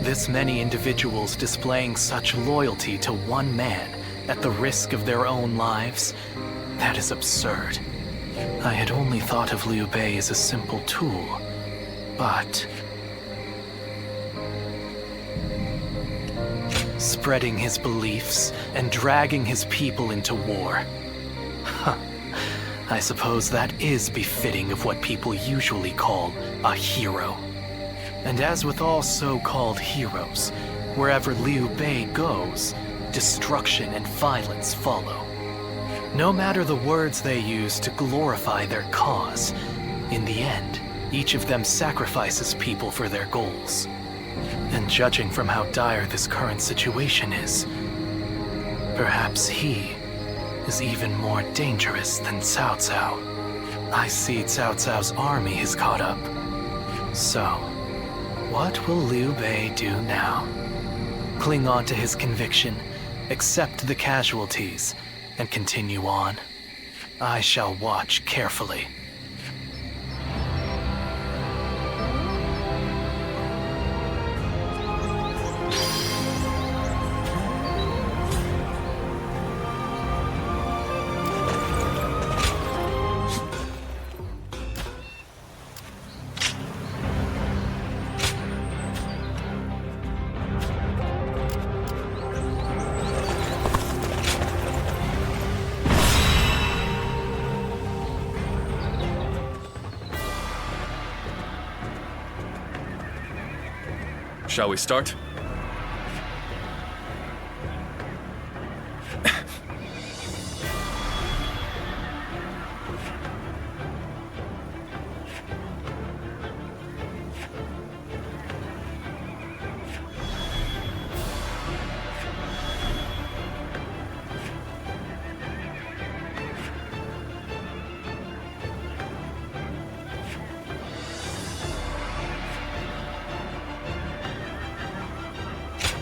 This many individuals displaying such loyalty to one man at the risk of their own lives, that is absurd. I had only thought of Liu Bei as a simple tool, but spreading his beliefs and dragging his people into war. Huh. I suppose that is befitting of what people usually call a hero. And as with all so-called heroes, wherever Liu Bei goes, destruction and violence follow. No matter the words they use to glorify their cause, in the end, each of them sacrifices people for their goals. And judging from how dire this current situation is, perhaps he is even more dangerous than Cao Cao. I see Cao Cao's army has caught up. So, what will Liu Bei do now? Cling on to his conviction, accept the casualties, and continue on? I shall watch carefully. Shall we start?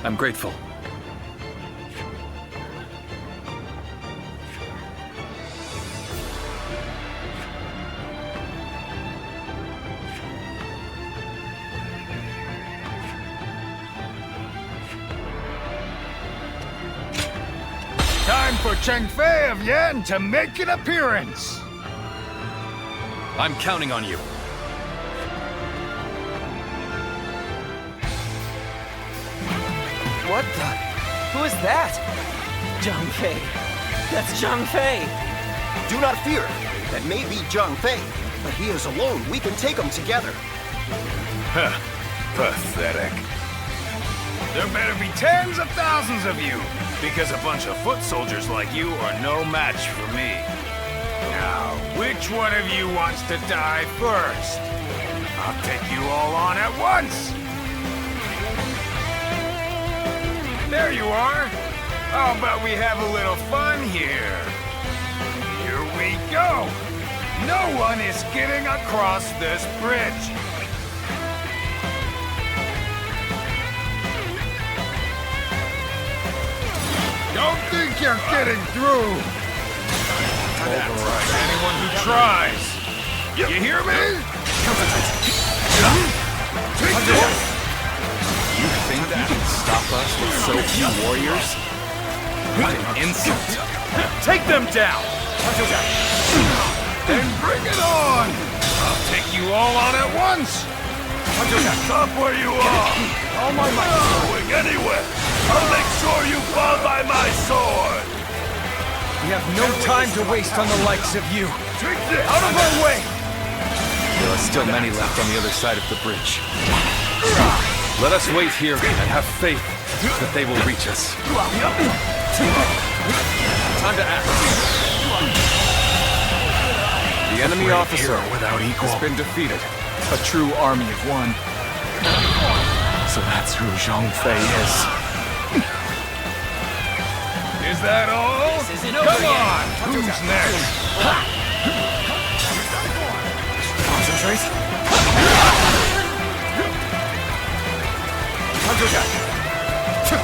I'm grateful. Time for Cheng Fei of Yan to make an appearance! I'm counting on you. What the? Who is that? Zhang Fei. That's Zhang Fei. Do not fear. That may be Zhang Fei, but he is alone. We can take him together. Huh. Pathetic. There better be tens of thousands of you, because a bunch of foot soldiers like you are no match for me. Now, which one of you wants to die first? I'll take you all on at once! There you are! How about we have a little fun here? Here we go! No one is getting across this bridge! Don't think you're getting through! Override anyone who tries! You hear me? You think you can stop us with so few warriors? What an insult! Take them down! Then bring it on! I'll take you all on at once! Stop where you are! All my might! Not going anywhere! I'll make sure you fall by my sword! We have no time to waste on the likes of you. Take this! Out of our way! There are still many left on the other side of the bridge. Let us wait here and have faith that they will reach us. Time to act. The enemy officer without equal has been defeated. A true army of one. So that's who Zhang Fei is. Is that all? Come on! Who's next? Concentrate.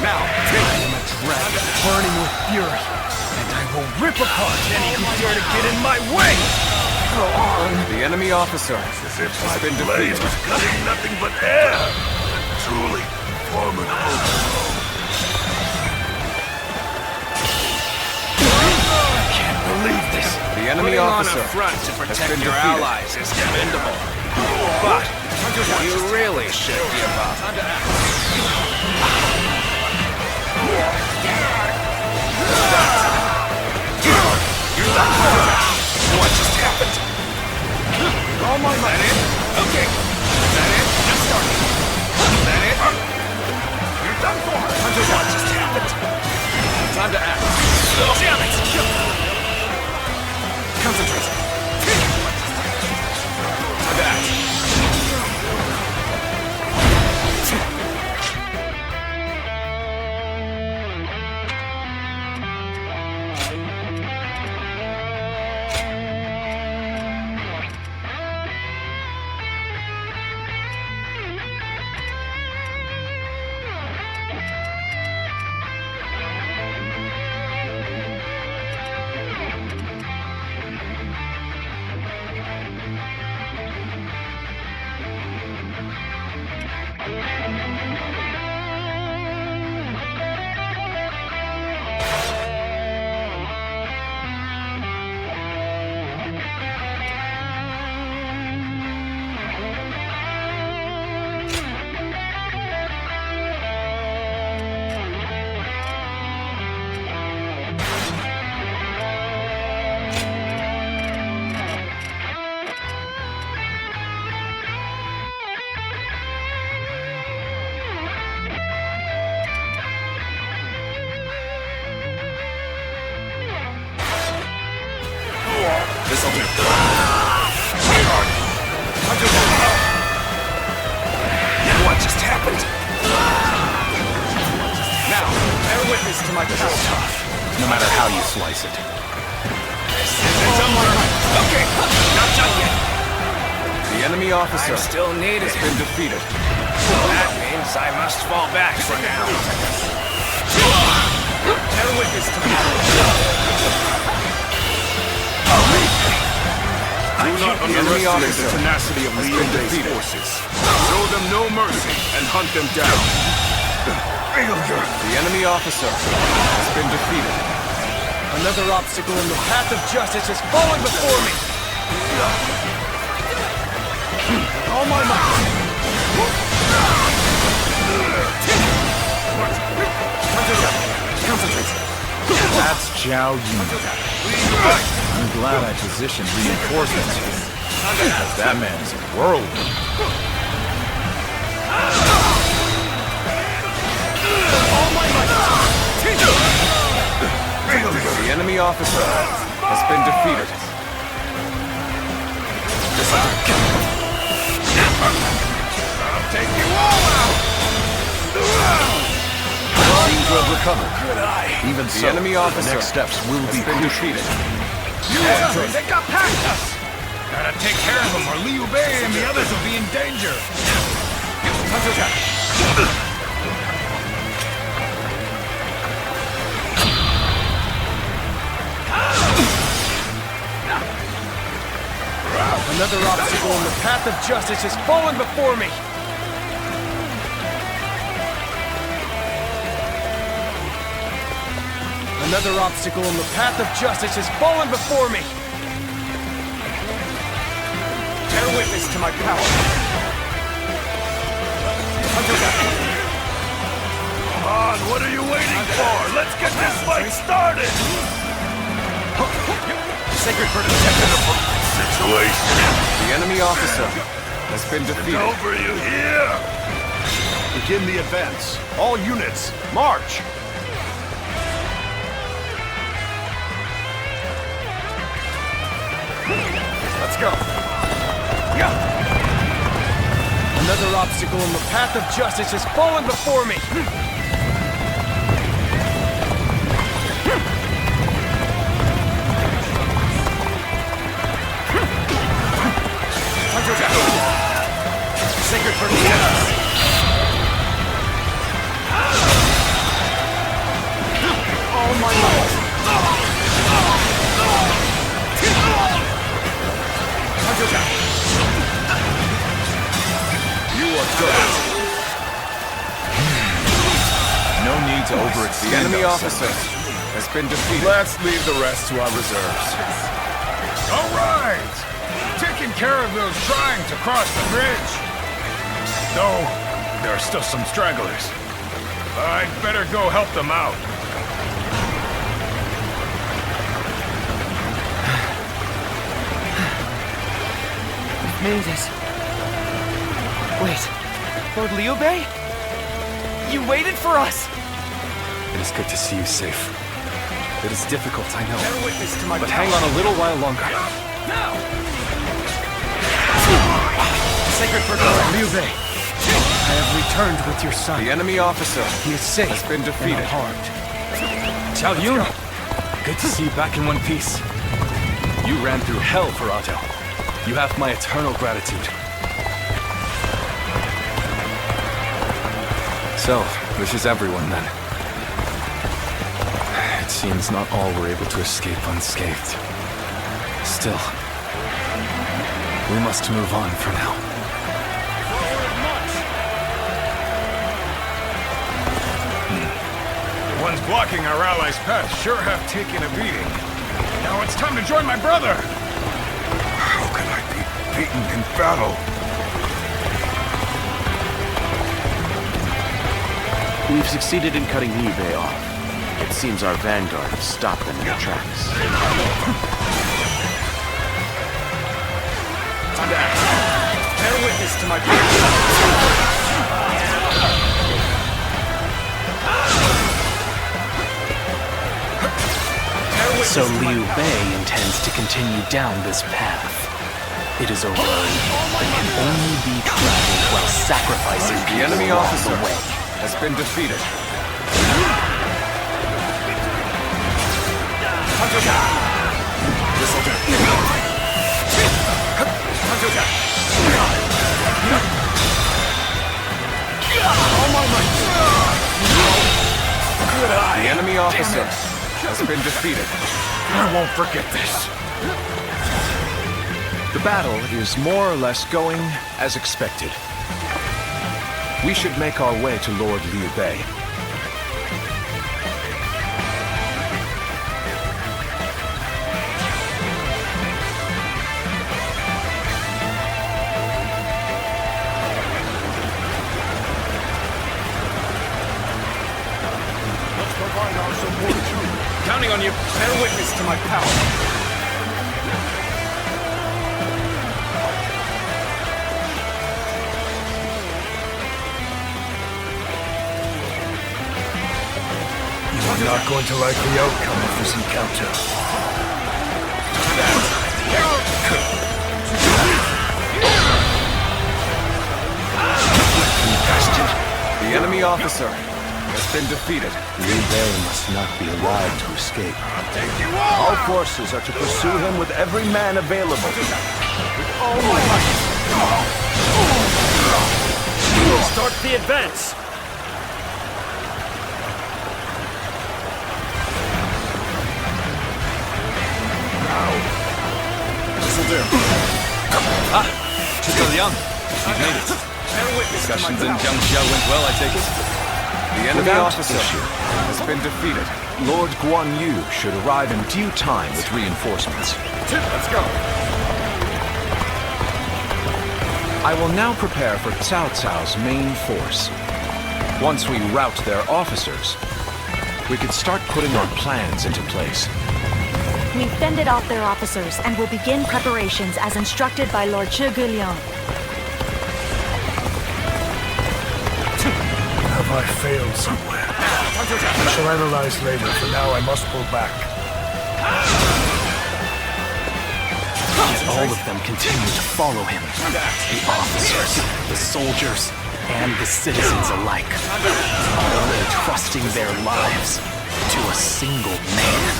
Now, I am a dragon burning with fury, and I will rip apart any who dare to get in my way! Go on! The enemy officer has been defeated. Cutting nothing but air! Truly formidable. I can't believe this. The enemy officer on a front to protect your allies is commendable. But you really should give up. What just happened? All my might. Is that it? Okay. Is that it? Just starting. Is that it? You're done for. What just happened? Time to act. Damn it! Concentrate. Time to act. slice it. Okay, not done yet. The enemy officer Still needed. has been defeated. That means I must fall back for now. Bear witness to me. Do not underestimate the tenacity of Liu Bei's forces. Show them no mercy and hunt them down. The enemy officer has been defeated. Another obstacle in the path of justice is falling before me! All my might! Concentrate. That's Zhao Yun. I'm glad I positioned reinforcements here, because that man is a whirlwind. The enemy officer has been defeated. I'll take you all out! Seem to have recovered. Even The so, enemy officer the next steps will has be been crucial. defeated. They got past us! Gotta take care of them or Liu Bei and the others will be in danger. Another obstacle in the path of justice has fallen before me! Another obstacle in the path of justice has fallen before me! Bear witness to my power. Come on, what are you waiting for? Let's get this fight started! Sacred for protection. Situation. The enemy officer has been defeated. Over you here! Begin the advance. All units, march! Let's go. Another obstacle in the path of justice has fallen before me! Sacred for protection. All my might. You are good. No need to overextend The enemy ourselves. officer has been defeated. Let's leave the rest to our reserves. All right! Taking care of those trying to cross the bridge. Though, there are still some stragglers. I'd better go help them out. We've made it. Wait, Lord Liu Bei? You waited for us! It is good to see you safe. It is difficult, I know. Bear witness to my But hang on a little while longer. Now! Sacred for Liu Bei. I have returned with your son. The enemy officer He is safe has been defeated. and unharmed. Zhao Yun! Good to see you back in one piece. You ran through hell for Otto. You have my eternal gratitude. So, this is everyone then. It seems not all were able to escape unscathed. Still, we must move on for now. The ones blocking our allies' path sure have taken a beating. Now it's time to join my brother! How can I be beaten in battle? We've succeeded in cutting Liu Bei off. It seems our vanguard has stopped them in their tracks. Time to act. Bear witness to my power. So Liu Bei intends to continue down this path. It is a road that can only be traveled while sacrificing The people enemy along officer the way. has been defeated. This'll do. All my might. Good eye. The enemy officer has been defeated. I won't forget this. The battle is more or less going as expected. We should make our way to Lord Liu Bei. Let's provide our support too. Counting on you. Bear witness to my power. You're not going to like the outcome of this encounter. The enemy officer has been defeated. Liu Bei must not be allowed to escape. All forces are to pursue him with every man available. Start the advance! This'll do. Ah! Zhuge Liang! You've made it. Discussions in Jiangxia went well, I take it? The enemy officer has been defeated. Lord Guan Yu should arrive in due time with reinforcements. Let's go. I will now prepare for Cao Cao's main force. Once we rout their officers, we could start putting our plans into place. We've fended off their officers and will begin preparations as instructed by Lord Zhuge Liang. Have I failed somewhere? I shall analyze later. For now, I must pull back. Yet all of them continue to follow him. The officers, the soldiers, and the citizens alike. All entrusting their lives to a single man.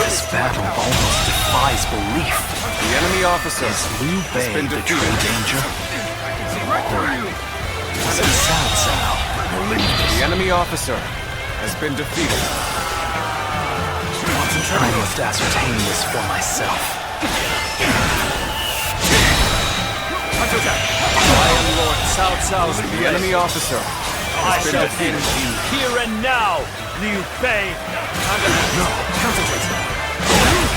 This battle almost defies belief. The enemy officer Is Liu Bei has been the true defeated. danger? Or is it Cao Cao? The enemy officer has been defeated. I must ascertain this for myself. I am Lord Cao Cao's The enemy officer I has been shall defeated. end you here and now, Liu Bei! No, concentrate.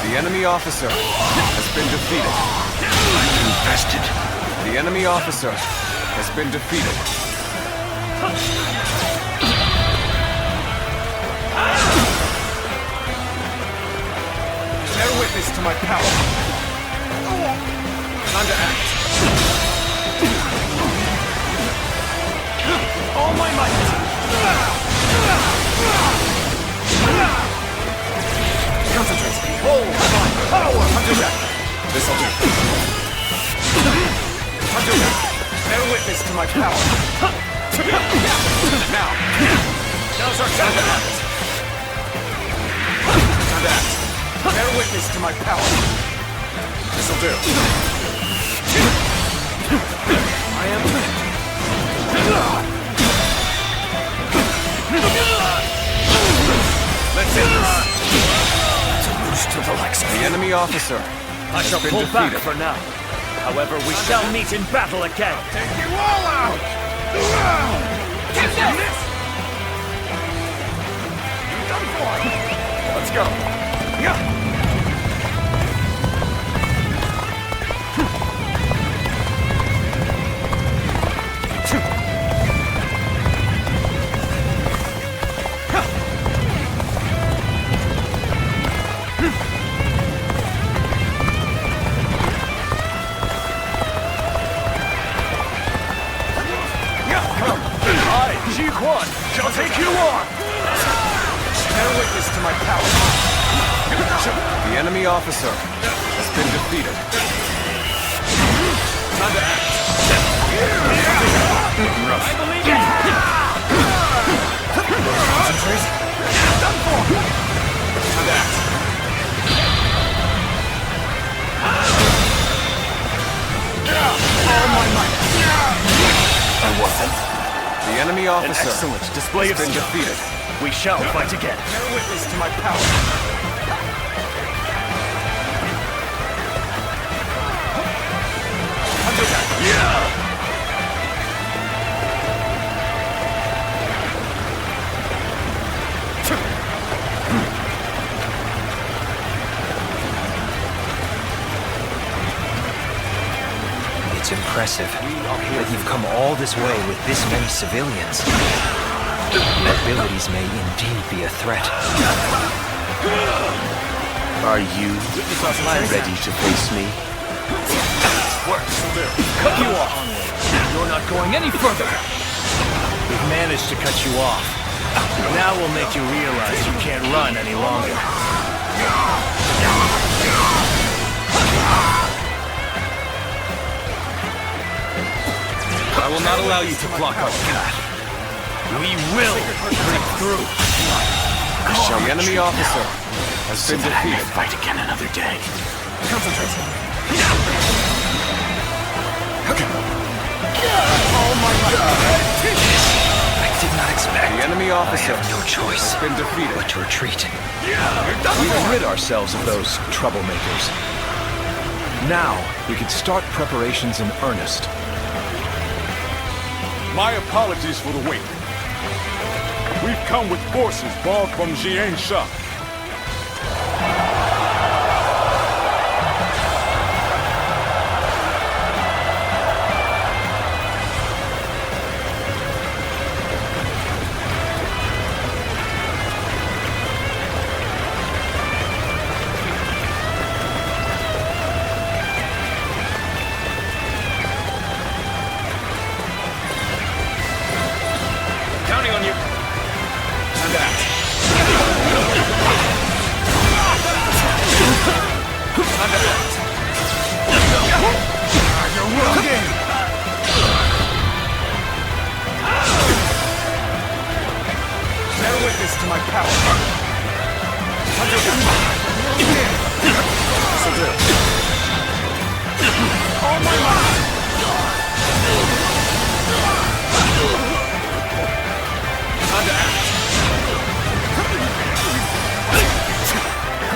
The enemy officer has been defeated. Infested. The enemy officer has been defeated. Bear witness to my power. Time to act. All my might! Concentrate. Hold my power. This'll do. Bear witness to my power. Now's our time to act. Time to act. Bear witness to my power. This'll do. I am. Let's end this. To the Lex. The enemy officer I shall been pull back defeated. for now. However, we shall meet in battle again. Take you all out! Get this! You're done for! Let's go! Yeah! Shall take you on! Bear witness to my power. The enemy officer has been defeated. Time to act. Rough. I believe it! Concentrate. Done for! That. All my might. I wasn't. The enemy officer. An excellent display has been defeated. We shall fight again. Bear witness to my power. It's impressive that you've come all this way with this many civilians. Abilities may indeed be a threat. Are you ready to face me? Cut you off. You're not going any further. We've managed to cut you off. Now we'll make you realize you can't run any longer. I will not allow you to block our path. We will break through. The enemy officer has been defeated. Fight again another day. Concentrate. Oh my God! I did not expect. The enemy officer I have no choice has been defeated. but to retreat. We can rid ourselves of those troublemakers. Now we can start preparations in earnest. My apologies for the wait. We've come with forces borrowed from Jiansha. Counting on you. And that. You're wounded. Bear witness to my power. This'll do. Oh my God! Time to act.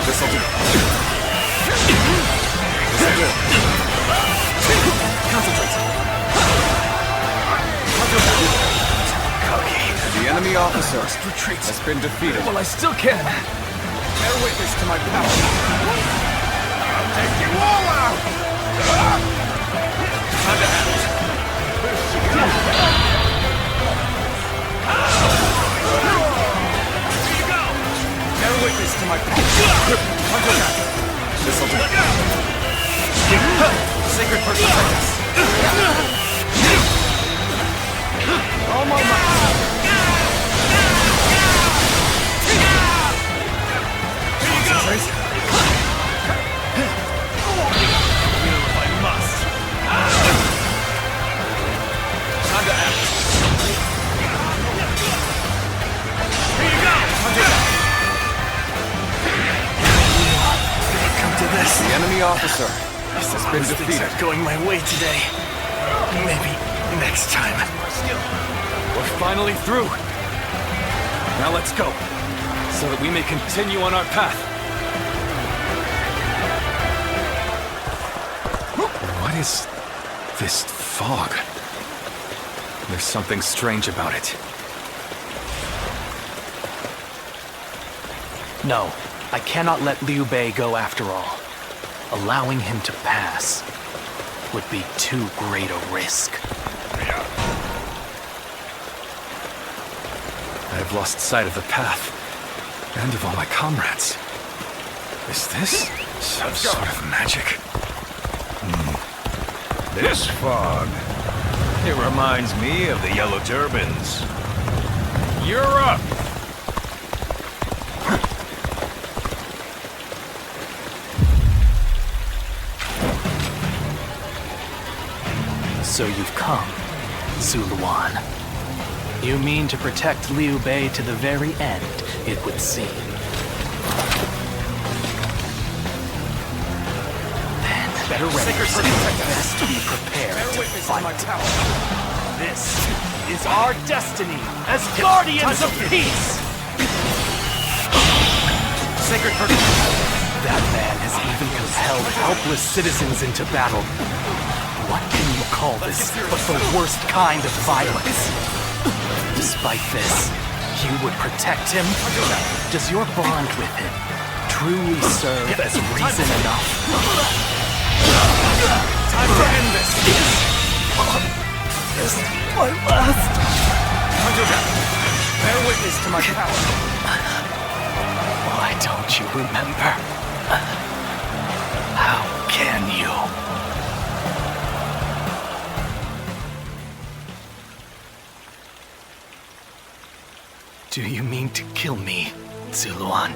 This'll do. This'll do. Concentrate. The enemy officer has been defeated. Well, I still can. Bear witness to my power. I'll take you all out! Time to act. Here you go! Bear witness to my power. This'll do. Sacred person practice. Oh my God! Concentrate. If I must. Time to act. Here you go! Come to this. The enemy officer has been defeated. Going my way today. Maybe next time. We're finally through. Now let's go, so that we may continue on our path. What is this fog? There's something strange about it. No, I cannot let Liu Bei go after all. Allowing him to pass would be too great a risk. I have lost sight of the path, and of all my comrades. Is this some sort of magic? This fog. It reminds me of the Yellow Turbans. You're up! So you've come. Zuluan. You mean to protect Liu Bei to the very end, it would seem. Then, better ready, best be prepared to fight. This is our destiny as guardians of peace! Sacred Purpose. That man has even compelled helpless citizens into battle. What can you call this but the worst kind of violence? Despite this, you would protect him? Does your bond with him truly serve as reason enough? Time to end this! This is my last. Bear witness to my power. Why don't you remember? How can you? Do you mean to kill me, Zuluan?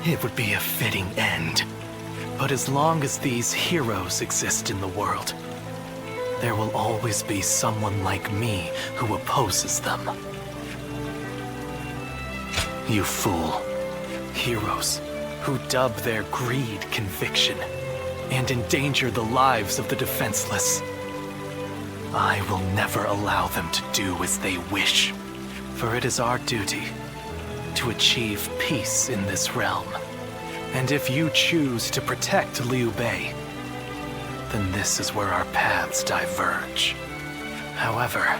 It would be a fitting end. But as long as these heroes exist in the world, there will always be someone like me who opposes them. You fool. Heroes who dub their greed conviction and endanger the lives of the defenseless. I will never allow them to do as they wish, for it is our duty to achieve peace in this realm. And if you choose to protect Liu Bei, then this is where our paths diverge. However,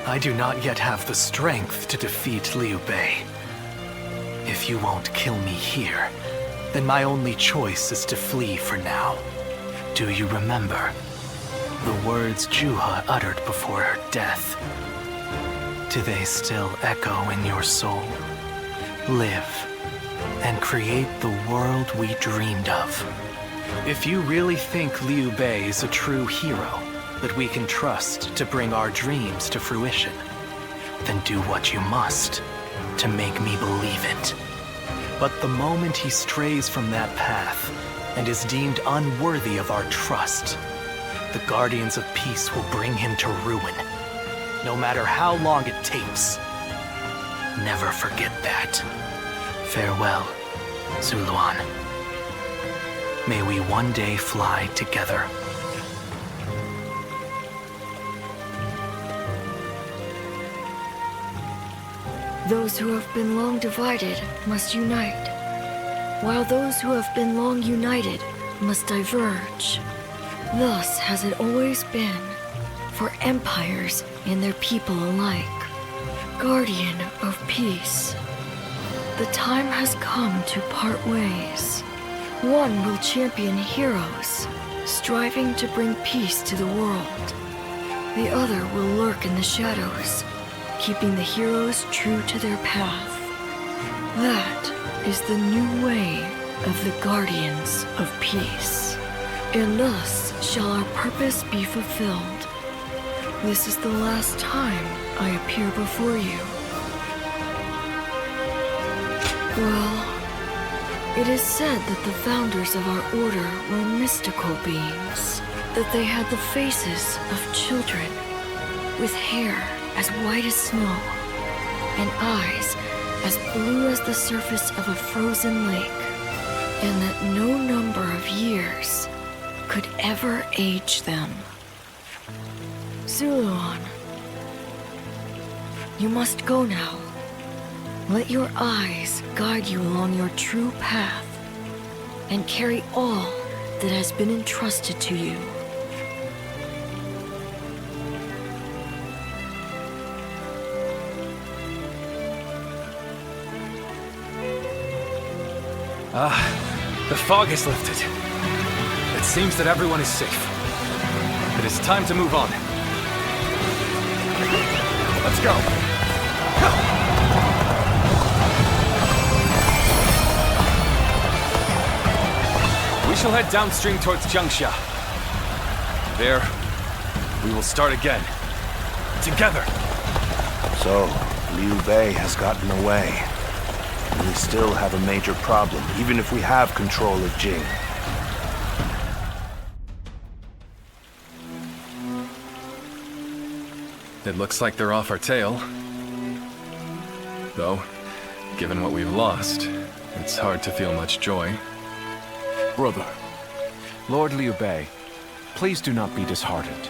I do not yet have the strength to defeat Liu Bei. If you won't kill me here, then my only choice is to flee for now. Do you remember the words Juha uttered before her death? Do they still echo in your soul? Live and create the world we dreamed of. If you really think Liu Bei is a true hero that we can trust to bring our dreams to fruition, then do what you must to make me believe it. But the moment he strays from that path and is deemed unworthy of our trust, the Guardians of Peace will bring him to ruin, no matter how long it takes. Never forget that. Farewell, Zuluan. May we one day fly together. Those who have been long divided must unite, while those who have been long united must diverge. Thus has it always been for empires and their people alike. Guardian of peace, the time has come to part ways. One will champion heroes, striving to bring peace to the world. The other will lurk in the shadows, keeping the heroes true to their path. That is the new way of the Guardians of Peace. And thus shall our purpose be fulfilled. This is the last time I appear before you. Well, it is said that the founders of our order were mystical beings, that they had the faces of children, with hair as white as snow, and eyes as blue as the surface of a frozen lake, and that no number of years could ever age them. Zuluan, you must go now. Let your eyes guide you along your true path, and carry all that has been entrusted to you. The fog has lifted. It seems that everyone is safe. It is time to move on. Let's go. We shall head downstream towards Jiangxia. There, we will start again. Together. So, Liu Bei has gotten away. We still have a major problem, even if we have control of Jing. It looks like they're off our tail. Though, given what we've lost, it's hard to feel much joy. Brother. Lord Liu Bei, please do not be disheartened.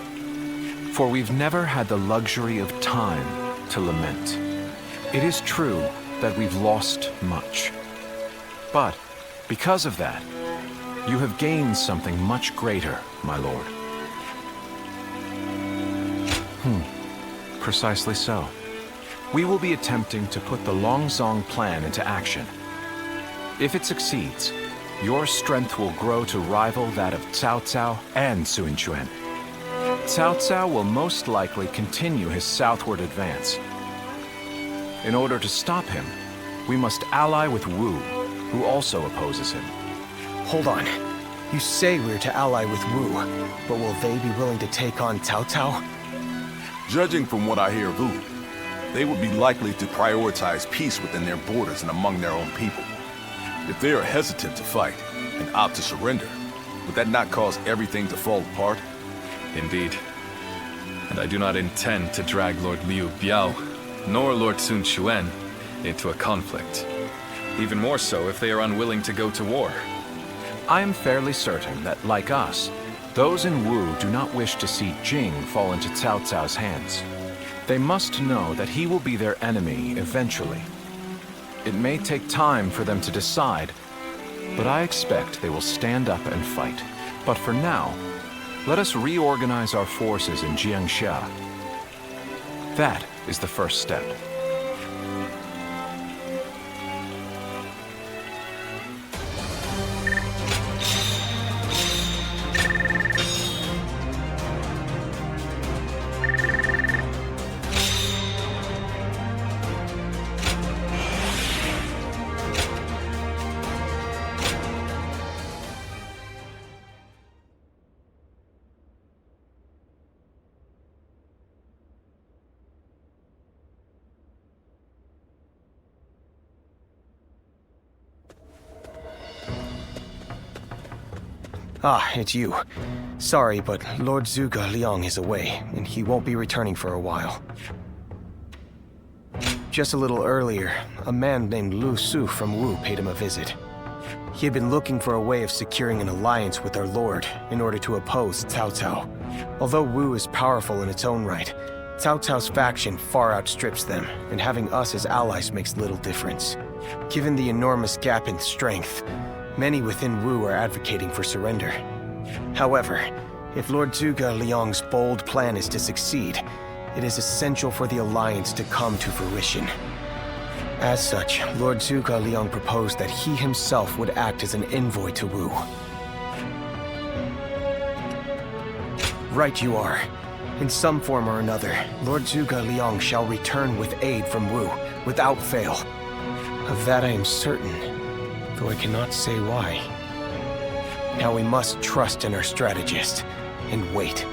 For we've never had the luxury of time to lament. It is true that we've lost much. But, because of that, you have gained something much greater, my lord. Precisely so. We will be attempting to put the Longzong plan into action. If it succeeds, your strength will grow to rival that of Cao Cao and Sun Quan. Cao Cao will most likely continue his southward advance. In order to stop him, we must ally with Wu, who also opposes him. Hold on. You say we're to ally with Wu, but will they be willing to take on Cao Cao? Judging from what I hear of Wu, they would be likely to prioritize peace within their borders and among their own people. If they are hesitant to fight and opt to surrender, would that not cause everything to fall apart? Indeed. And I do not intend to drag Lord Liu Biao, nor Lord Sun Quan, into a conflict. Even more so if they are unwilling to go to war. I am fairly certain that, like us, those in Wu do not wish to see Jing fall into Cao Cao's hands. They must know that he will be their enemy eventually. It may take time for them to decide, but I expect they will stand up and fight. But for now, let us reorganize our forces in Jiangxia. That is the first step. Ah, it's you. Sorry, but Lord Zhuge Liang is away, and he won't be returning for a while. Just a little earlier, a man named Lu Su from Wu paid him a visit. He had been looking for a way of securing an alliance with our lord in order to oppose Cao Cao. Although Wu is powerful in its own right, Cao Cao's faction far outstrips them, and having us as allies makes little difference. Given the enormous gap in strength, many within Wu are advocating for surrender. However, if Lord Zhuge Liang's bold plan is to succeed, it is essential for the alliance to come to fruition. As such, Lord Zhuge Liang proposed that he himself would act as an envoy to Wu. Right you are. In some form or another, Lord Zhuge Liang shall return with aid from Wu, without fail. Of that I am certain, though I cannot say why. Now we must trust in our strategist, and wait.